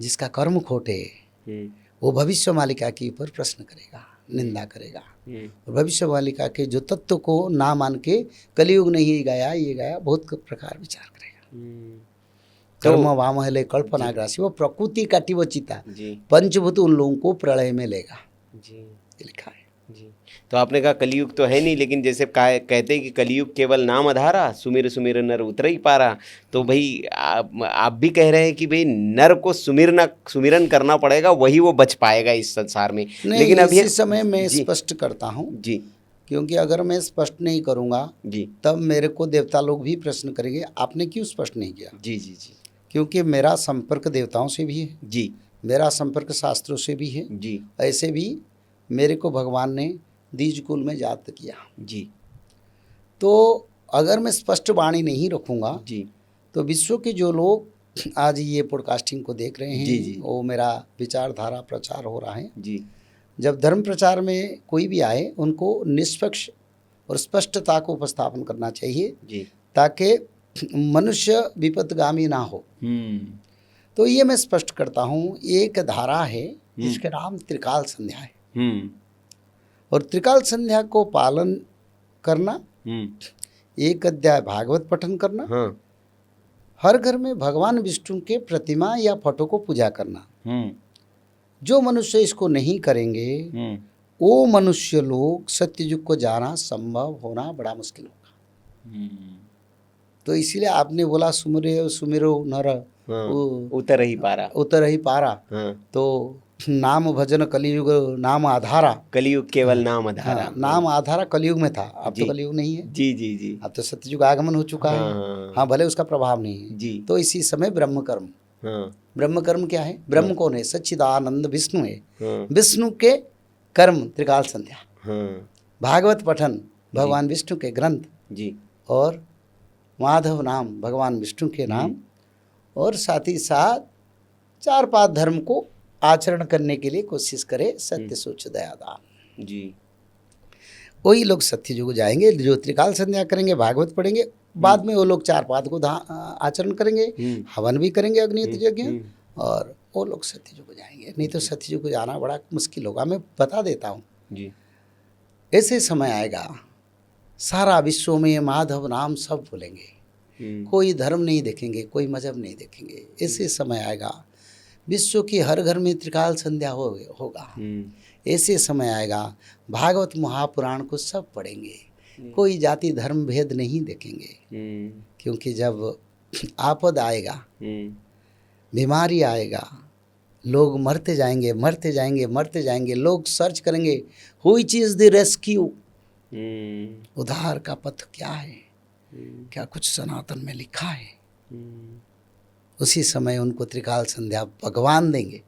जिसका कर्म खोटे वो भविष्य मालिका के ऊपर प्रश्न करेगा, निंदा करेगा, और भविष्य मालिका के जो तत्व को ना मान के कलयुग नहीं गया ये गया बहुत प्रकार विचार करेगा। कर्म वाम हेले कल्पना ग्रासी, वो प्रकृति काटी वो चिता, पंचभूत उन लोगों को प्रलय में लेगा जी, ये लिखा है जी। तो आपने कहा कलयुग तो है नहीं, लेकिन जैसे कहते हैं कि कलयुग केवल नाम आधारा, सुमिर सुमिर नर उतर ही पारा। तो भाई आप भी कह रहे हैं कि भाई नर को सुमिरन करना पड़ेगा, वही वो बच पाएगा इस संसार में। लेकिन अभी इस समय मैं स्पष्ट करता हूँ जी, क्योंकि अगर मैं स्पष्ट नहीं करूँगा जी तब मेरे को देवता लोग भी प्रश्न करेंगे आपने क्यों स्पष्ट नहीं किया। जी जी जी। क्योंकि मेरा संपर्क देवताओं से भी है जी, मेरा संपर्क शास्त्रों से भी है जी, ऐसे भी मेरे को भगवान ने द्विज कुल में जात किया जी। तो अगर मैं स्पष्ट वाणी नहीं रखूँगा जी तो विश्व के जो लोग आज ये पॉडकास्टिंग को देख रहे हैं जी जी, वो मेरा विचारधारा प्रचार हो रहा है जी। जब धर्म प्रचार में कोई भी आए उनको निष्पक्ष और स्पष्टता को उपस्थापन करना चाहिए जी, ताकि मनुष्य विपदगामी ना हो। तो ये मैं स्पष्ट करता हूँ, एक धारा है जिसका नाम त्रिकाल संध्या है और त्रिकाल संध्या को पालन करना, एक अध्याय भागवत पठन करना, हर घर में भगवान विष्णु के प्रतिमा या फोटो को पूजा करना। जो मनुष्य इसको नहीं करेंगे वो मनुष्य लोग सत्ययुग को जाना संभव होना बड़ा मुश्किल होगा। तो इसीलिए आपने बोला सुमिरो नर उतर ही पारा तो नाम भजन कलियुग नाम आधारा, कलियुग केवल नाम आधारा, नाम आधारा कलियुग में था, अब तो कलियुग नहीं है जी जी जी, अब तो सत्ययुग आगमन हो चुका है। हाँ भले उसका प्रभाव नहीं है जी। तो इसी समय ब्रह्म कर्म, ब्रह्म कर्म क्या है? ब्रह्म कौन है? सच्चिदानंद विष्णु है। विष्णु के कर्म त्रिकाल संध्या, भागवत पठन भगवान विष्णु के ग्रंथ जी, और माधव नाम भगवान विष्णु के नाम, और साथ ही साथ 4-5 धर्म को आचरण करने के लिए कोशिश करे, सत्य सोच दया दान जी। वही लोग सत्य युग जाएंगे जो त्रिकाल संध्या करेंगे, भागवत पढ़ेंगे, बाद में वो लोग 4-5 को आचरण करेंगे, हवन भी करेंगे, अग्नि यज्ञ, और वो लोग सत्यजुग को जाएंगे, नहीं तो सत्यजुग को जाना बड़ा मुश्किल होगा। मैं बता देता हूँ जी। ऐसे समय आएगा सारा विश्व में माधव नाम सब भूलेंगे, कोई धर्म नहीं देखेंगे, कोई मजहब नहीं देखेंगे। ऐसे समय आएगा विश्व की हर घर में त्रिकाल संध्या होगा। ऐसे समय आएगा भागवत महापुराण को सब पढ़ेंगे, कोई जाति धर्म भेद नहीं देखेंगे। क्योंकि जब आपद आएगा, बीमारी आएगा, लोग मरते जाएंगे मरते जाएंगे मरते जाएंगे, लोग सर्च करेंगे व्हिच इज द रेस्क्यू, उद्धार का पथ क्या है, क्या कुछ सनातन में लिखा है। उसी समय उनको त्रिकाल संध्या भगवान देंगे।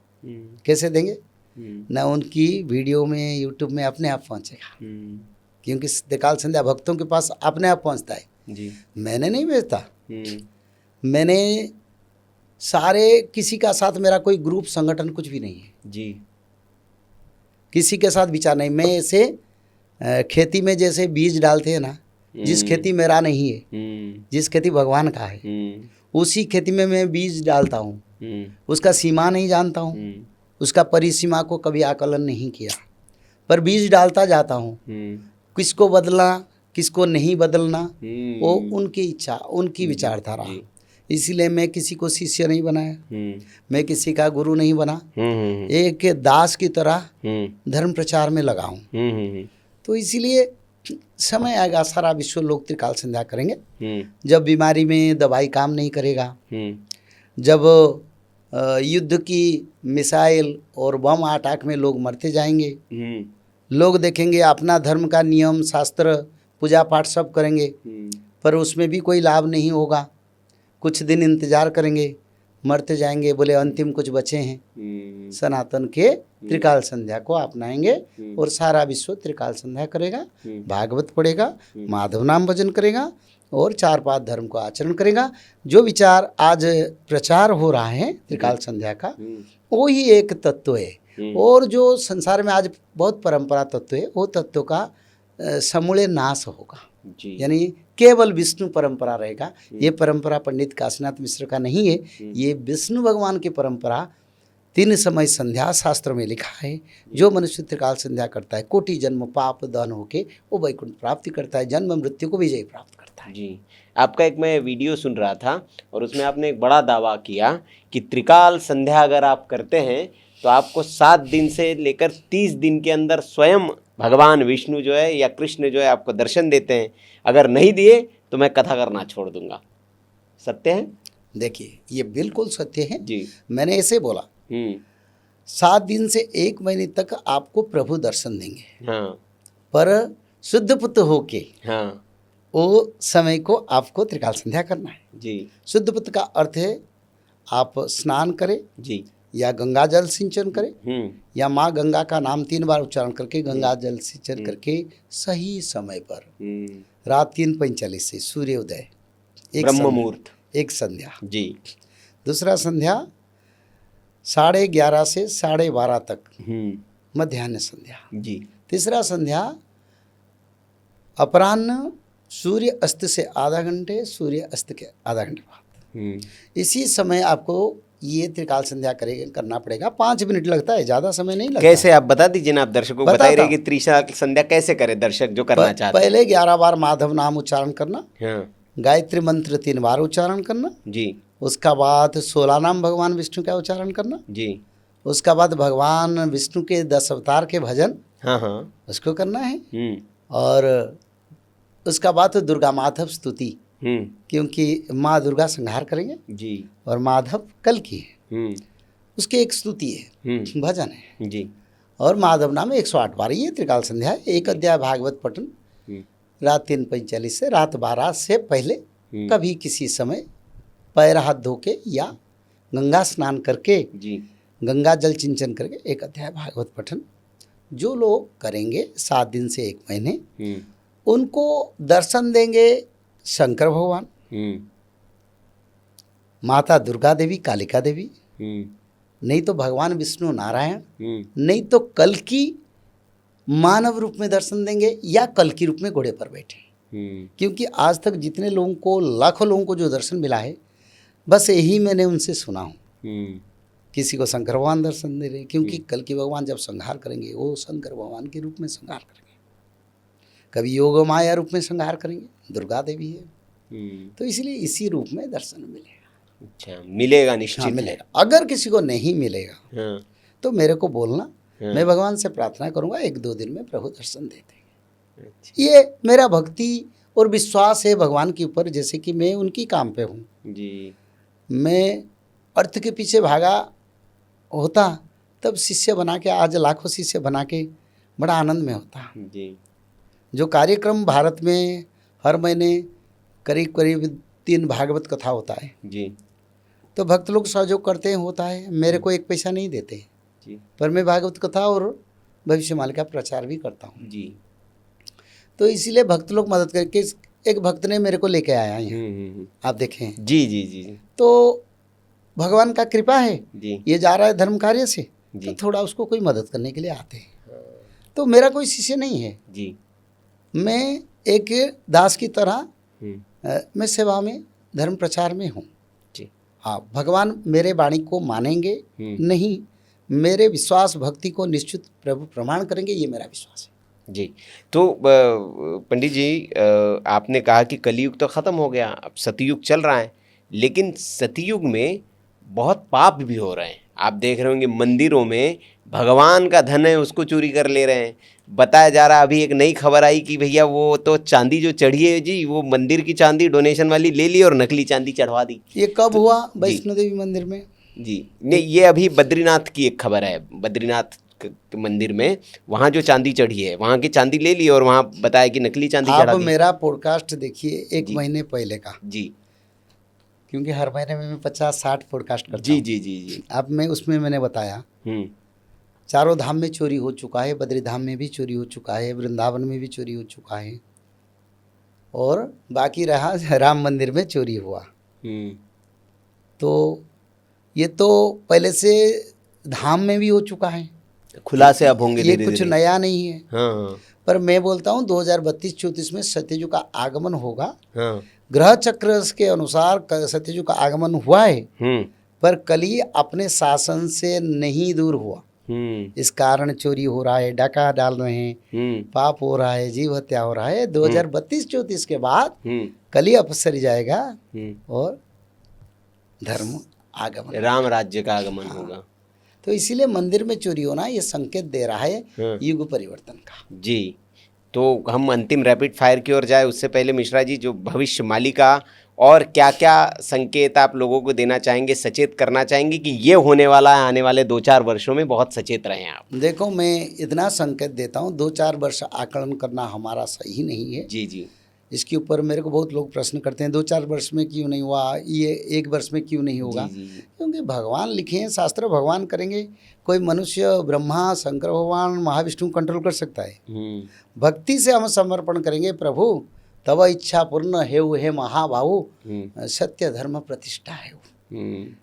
कैसे देंगे? न उनकी वीडियो में यूट्यूब में अपने आप पहुंचेगा, क्योंकि त्रिकाल संध्या भक्तों के पास अपने आप पहुंचता है जी। मैंने नहीं भेजता, मैंने सारे किसी का साथ मेरा कोई ग्रुप संगठन कुछ भी नहीं है जी, किसी के साथ विचार नहीं। मैं ऐसे खेती में जैसे बीज डालते हैं ना, जिस खेती मेरा नहीं है, जिस खेती भगवान का है, उसी खेती में मैं बीज डालता हूँ। उसका सीमा नहीं जानता हूँ, उसका परिसीमा को कभी आकलन नहीं किया, पर बीज डालता जाता हूँ। किसको बदलना किसको नहीं बदलना वो उनकी इच्छा, उनकी विचारधारा। इसीलिए मैं किसी को शिष्य नहीं बनाया, मैं किसी का गुरु नहीं बना, एक दास की तरह धर्म प्रचार में लगा हूँ। तो इसीलिए समय आएगा सारा विश्व लोग त्रिकाल संध्या करेंगे। जब बीमारी में दवाई काम नहीं करेगा, जब युद्ध की मिसाइल और बम अटैक में लोग मरते जाएंगे, लोग देखेंगे अपना धर्म का नियम शास्त्र पूजा पाठ सब करेंगे, पर उसमें भी कोई लाभ नहीं होगा। कुछ दिन इंतजार करेंगे, मरते जाएंगे, बोले अंतिम कुछ बचे हैं। सनातन के त्रिकाल संध्या को अपनाएंगे और सारा विश्व त्रिकाल संध्या करेगा, भागवत पढ़ेगा, माधव नाम भजन करेगा और 4-5 धर्म को आचरण करेगा। जो विचार आज प्रचार हो रहा है त्रिकाल संध्या का, वो ही एक तत्व है। और जो संसार में आज बहुत परंपरा तत्व है, वो तत्व का समूले नाश होगा, यानी केवल विष्णु परंपरा रहेगा। ये परंपरा पंडित काशीनाथ मिश्र का नहीं है, ये विष्णु भगवान की परंपरा 3 समय संध्या शास्त्र में लिखा है। जो मनुष्य त्रिकाल संध्या करता है, कोटि जन्म पाप दहन होके वो वैकुंठ प्राप्ति करता है, जन्म मृत्यु को विजय प्राप्त करता है जी। आपका एक मैं वीडियो सुन रहा था और उसमें आपने एक बड़ा दावा किया कि त्रिकाल संध्या अगर आप करते हैं तो आपको 7 दिन से लेकर 30 दिन के अंदर स्वयं भगवान विष्णु जो है या कृष्ण जो है आपको दर्शन देते हैं। अगर नहीं दिए तो मैं कथा करना छोड़ दूंगा। सत्य है? देखिए ये बिल्कुल सत्य है जी। मैंने ऐसे बोला 7 दिन से 1 महीने तक आपको प्रभु दर्शन देंगे। हाँ। पर शुद्ध पुत्र होके हाँ। वो समय को आपको त्रिकाल संध्या करना है जी। शुद्ध पुत्र का अर्थ है आप स्नान करें जी, या गंगा जल सिंचन करें, या माँ गंगा का नाम 3 बार उच्चारण करके गंगा जल सिंचन करके सही समय पर रात 3:45 से सूर्योदय ब्रह्म मुहूर्त एक संध्या जी। दूसरा संध्या 11:30 से 12:30 तक मध्याह्न संध्या जी। तीसरा संध्या अपराह्न सूर्य अस्त से आधा घंटे, सूर्य अस्त के आधा घंटे बाद। इसी समय आपको ये त्रिकाल संध्या करना पड़ेगा। 5 मिनट लगता है, ज़्यादा समय नहीं लगता। कैसे आप बता दीजिए ना, आप दर्शकों को बताइए कि त्रिकाल संध्या कैसे करे दर्शक जो करना चाहते हैं। पहले 11 बार माधव नाम उच्चारण करना, हाँ। गायत्री मंत्र 3 बार उच्चारण करना जी। उसका बाद 16 नाम भगवान विष्णु का उच्चारण करना जी। उसका बाद भगवान विष्णु के 10 अवतार के भजन, हाँ हाँ, उसको करना है। और उसका बाद तो दुर्गा माधव स्तुति, क्योंकि माँ दुर्गा संहार करेंगे जी और माधव कल की है, उसकी एक स्तुति है, भजन है जी। और माधव नाम 108 बार ये त्रिकाल संध्या है। 1 अध्याय भागवत पठन रात 3:45 से रात 12 से पहले कभी किसी समय पैर हाथ धो के या गंगा स्नान करके जी, गंगा जल सिंचन करके 1 अध्याय भागवत पठन जो लोग करेंगे 7 दिन से 1 महीने, उनको दर्शन देंगे शंकर भगवान, माता दुर्गा देवी, कालिका देवी, नहीं तो भगवान विष्णु नारायण, नहीं तो कल की मानव रूप में दर्शन देंगे या कल की रूप में घोड़े पर बैठे। क्योंकि आज तक जितने लोगों को, लाखों लोगों को जो दर्शन मिला है, बस यही मैंने उनसे सुना हूँ। किसी को शंकर भगवान दर्शन दे रहे हैं, क्योंकि कल की भगवान जब संहार करेंगे वो शंकर भगवान के रूप में संहार करेंगे। कभी योग माया रूप में संहार करेंगे, दुर्गा देवी है। तो इसलिए इसी रूप में दर्शन मिलेगा। अच्छा, मिलेगा निश्चित हाँ है। मिलेगा। अगर किसी को नहीं मिलेगा हाँ, तो मेरे को बोलना, हाँ। मैं भगवान से प्रार्थना करूंगा 1-2 दिन में प्रभु दर्शन दे देंगे। अच्छा, ये मेरा भक्ति और विश्वास है भगवान के ऊपर। जैसे कि मैं उनकी काम पे हूँ, जी मैं अर्थ के पीछे भागा होता तब शिष्य बना के, आज लाखों शिष्य बना के बड़ा आनंद में होता। जी जो कार्यक्रम भारत में हर महीने करीब करीब 3 भागवत कथा होता है, जी तो भक्त लोग सहयोग करते हैं, होता है। मेरे को 1 पैसा नहीं देते, जी पर मैं भागवत कथा और भविष्य माल का प्रचार भी करता हूँ। जी। तो इसीलिए भक्त लोग मदद करके, एक भक्त ने मेरे को लेके आया यहाँ, आप देखें। जी जी जी तो भगवान का कृपा है, जी ये जा रहा है धर्म कार्य से, जी। तो थोड़ा उसको कोई मदद करने के लिए आते हैं। तो मेरा कोई शिष्य नहीं है, जी। मैं एक दास की तरह मैं सेवा में, धर्म प्रचार में हूँ। जी। हाँ, भगवान मेरे वाणी को मानेंगे नहीं, मेरे विश्वास भक्ति को निश्चित प्रभु प्रमाण करेंगे, ये मेरा विश्वास है। जी। तो पंडित जी, आपने कहा कि कलयुग तो ख़त्म हो गया, अब सतयुग चल रहा है, लेकिन सतयुग में बहुत पाप भी हो रहे हैं। आप देख रहे होंगे मंदिरों में भगवान का धन है उसको चोरी कर ले रहे हैं। बताया जा रहा, अभी एक नई खबर आई कि भैया वो तो चांदी जो चढ़ी है जी, वो मंदिर की चांदी डोनेशन वाली ले ली और नकली चांदी चढ़वा दी। ये कब हुआ? वैष्णो देवी मंदिर में। जी नहीं, ये अभी बद्रीनाथ की एक खबर है। बद्रीनाथ के मंदिर में वहाँ जो चांदी चढ़ी है, वहाँ की चांदी ले ली और वहाँ बताया कि नकली चांदी चढ़ा आप दी। मेरा पॉडकास्ट देखिए 1 जी। महीने पहले का, जी क्योंकि हर महीने में मैं 50-60 पॉडकास्ट करता जी हूँ। जी जी जी। अब मैं उसमें मैंने बताया चारों धाम में चोरी हो चुका है, बद्री धाम में भी चोरी हो चुका है, वृंदावन में भी चोरी हो चुका है, और बाकी रहा राम मंदिर में चोरी हुआ। तो ये तो पहले से धाम में भी हो चुका है, खुलासे अब होंगे ये धीरे कुछ धीरे। नया नहीं है। हाँ पर मैं बोलता हूँ 2032-34 में सत्ययुग का आगमन होगा। हाँ। ग्रह चक्र के अनुसार सत्ययुग का आगमन हुआ है, पर कली अपने शासन से नहीं दूर हुआ। इस कारण चोरी हो रहा है, डाका डाल रहे हैं, पाप हो रहा है, जीव हत्या हो रहा है। 2032-34 के बाद कली अपसर जाएगा और धर्म आगमन, राम राज्य का आगमन होगा। तो इसीलिए मंदिर में चोरी होना ये संकेत दे रहा है युग परिवर्तन का। जी। तो हम अंतिम रैपिड फायर की ओर जाए उससे पहले मिश्रा जी, जो भविष्य मालिका और क्या क्या संकेत आप लोगों को देना चाहेंगे, सचेत करना चाहेंगे कि ये होने वाला है आने वाले 2-4 वर्षों में, बहुत सचेत रहें आप। देखो, मैं इतना संकेत देता हूँ, 2-4 वर्ष आकलन करना हमारा सही नहीं है। जी जी। इसके ऊपर मेरे को बहुत लोग प्रश्न करते हैं 2-4 वर्ष में क्यों नहीं हुआ, ये 1 वर्ष में क्यों नहीं होगा। जी, जी। क्योंकि भगवान लिखे हैं, शास्त्र भगवान करेंगे। कोई मनुष्य, ब्रह्मा, शंकर भगवान, महाविष्णु कंट्रोल कर सकता है। भक्ति से हम समर्पण करेंगे, प्रभु तब इच्छा पूर्ण हे महाभाऊ, सत्य धर्म प्रतिष्ठा है,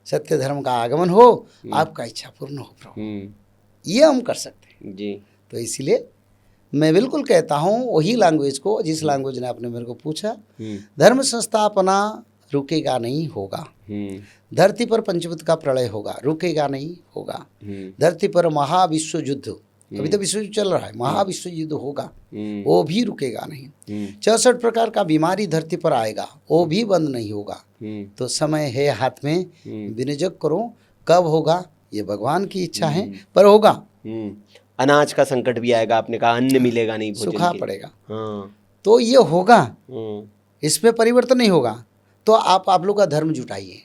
सत्य धर्म का आगमन हो, आपका इच्छा पूर्ण हो प्रभु, ये हम कर सकते हैं जी। तो इसलिए मैं बिल्कुल कहता हूँ वही लैंग्वेज को, जिस लैंग्वेज ने आपने मेरे को पूछा, धर्म संस्थापना रुकेगा नहीं, होगा। धरती पर पंचभूत का प्रलय होगा, रुकेगा नहीं, होगा। धरती पर महाविश्व युद्ध, अभी तो विश्व युद्ध चल रहा है, महाविश्व युद्ध होगा, वो भी रुकेगा नहीं। 64 प्रकार का बीमारी धरती पर आएगा, वो भी बंद नहीं होगा। तो समय है हाथ में, विनियोग करो। कब होगा ये भगवान की इच्छा है, पर होगा। अनाज का संकट भी आएगा, आपने कहा अन्न मिलेगा नहीं, सूखा पड़ेगा। तो ये होगा, इसमें परिवर्तन नहीं होगा। तो आप लोग का धर्म जुटाइए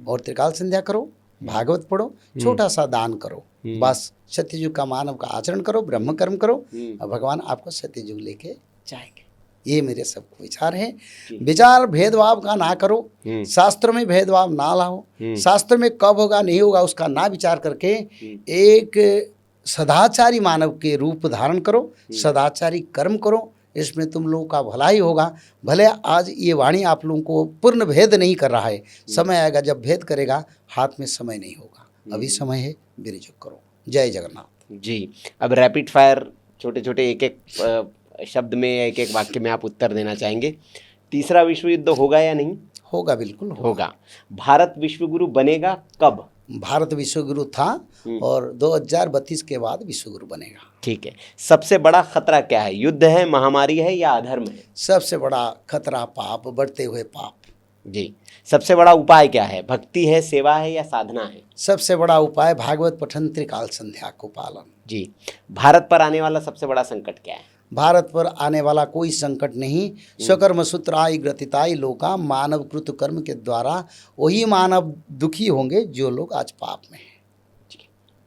और त्रिकाल संध्या करो, भागवत पढ़ो, छोटा सा दान करो, बस सत्ययुग का मानव का आचरण करो, ब्रह्म कर्म करो, और भगवान आपको सत्ययुग लेके जाएंगे। ये मेरे सबको विचार है। विचार भेदभाव का ना करो, शास्त्र में भेदभाव ना लाओ, शास्त्र में कब होगा नहीं होगा उसका ना विचार करके एक सदाचारी मानव के रूप धारण करो, सदाचारी कर्म करो, इसमें तुम लोगों का भला ही होगा। भले आज ये वाणी आप लोगों को पूर्ण भेद नहीं कर रहा है, समय आएगा जब भेद करेगा, हाथ में समय नहीं होगा, अभी समय है, विनियोग करो। जय जगन्नाथ जी। अब रैपिड फायर, छोटे छोटे एक एक शब्द में, एक एक वाक्य में आप उत्तर देना चाहेंगे। तीसरा विश्व युद्ध होगा या नहीं? होगा, बिल्कुल होगा। भारत विश्व गुरु बनेगा कब? भारत विश्वगुरु था और 2032 के बाद विश्वगुरु बनेगा। ठीक है, सबसे बड़ा खतरा क्या है? युद्ध है, महामारी है या अधर्म है? सबसे बड़ा खतरा पाप, बढ़ते हुए पाप। जी, सबसे बड़ा उपाय क्या है? भक्ति है, सेवा है या साधना है? सबसे बड़ा उपाय भागवत पठन, त्रिकाल संध्या को पालन। जी, भारत पर आने वाला सबसे बड़ा संकट क्या है? भारत पर आने वाला कोई संकट नहीं। स्वकर्म सूत्राय ग्रथिताय लोका, मानव कृत कर्म के द्वारा वही मानव दुखी होंगे जो लोग आज पाप में हैं।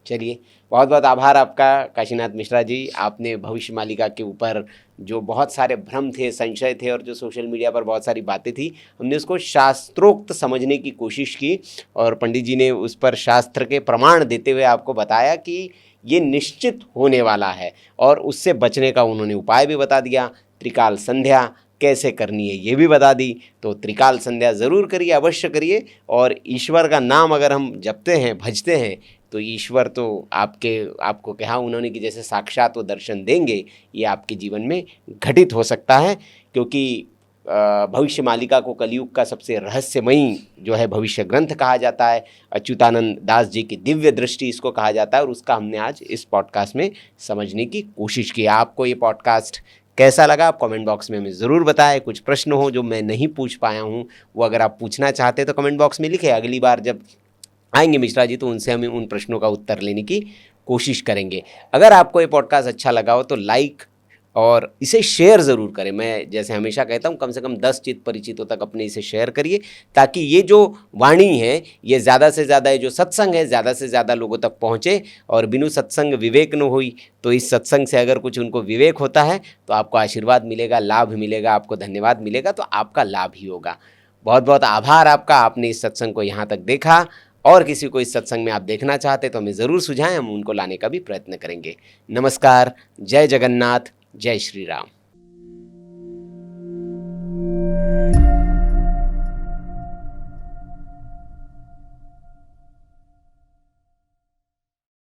चलिए, बहुत बहुत आभार आपका काशीनाथ मिश्रा जी। आपने भविष्य मालिका के ऊपर जो बहुत सारे भ्रम थे, संशय थे और जो सोशल मीडिया पर बहुत सारी बातें थी, हमने उसको शास्त्रोक्त समझने की कोशिश की और पंडित जी ने उस पर शास्त्र के प्रमाण देते हुए आपको बताया कि ये निश्चित होने वाला है और उससे बचने का उन्होंने उपाय भी बता दिया। त्रिकाल संध्या कैसे करनी है ये भी बता दी। तो त्रिकाल संध्या ज़रूर करिए, अवश्य करिए। और ईश्वर का नाम अगर हम जपते हैं, भजते हैं, तो ईश्वर तो आपको कहा उन्होंने कि जैसे साक्षात वो दर्शन देंगे, ये आपके जीवन में घटित हो सकता है। क्योंकि भविष्य मालिका को कलयुग का सबसे रहस्यमयी जो है भविष्य ग्रंथ कहा जाता है। अच्युतानंद दास जी की दिव्य दृष्टि इसको कहा जाता है और उसका हमने आज इस पॉडकास्ट में समझने की कोशिश की। आपको ये पॉडकास्ट कैसा लगा आप कमेंट बॉक्स में हमें ज़रूर बताएं। कुछ प्रश्न हो जो मैं नहीं पूछ पाया हूँ, वो अगर आप पूछना चाहते हैं तो कमेंट बॉक्स में लिखें। अगली बार जब आएंगे मिश्रा जी तो उनसे हम उन प्रश्नों का उत्तर लेने की कोशिश करेंगे। अगर आपको ये पॉडकास्ट अच्छा लगा हो तो लाइक और इसे शेयर ज़रूर करें। मैं जैसे हमेशा कहता हूँ, कम से कम 10 चित परिचितों तक अपने इसे शेयर करिए, ताकि ये जो वाणी है ये ज़्यादा से ज़्यादा, ये जो सत्संग है ज़्यादा से ज़्यादा लोगों तक पहुँचे। और बिनु सत्संग विवेक न होई, तो इस सत्संग से अगर कुछ उनको विवेक होता है तो आपको आशीर्वाद मिलेगा, लाभ मिलेगा, आपको धन्यवाद मिलेगा, तो आपका लाभ ही होगा। बहुत बहुत आभार आपका, आपने इस सत्संग को यहाँ तक देखा। और किसी को इस सत्संग में आप देखना चाहते तो हमें ज़रूर सुझाएं, हम उनको लाने का भी प्रयत्न करेंगे। नमस्कार, जय जगन्नाथ, जय श्री राम।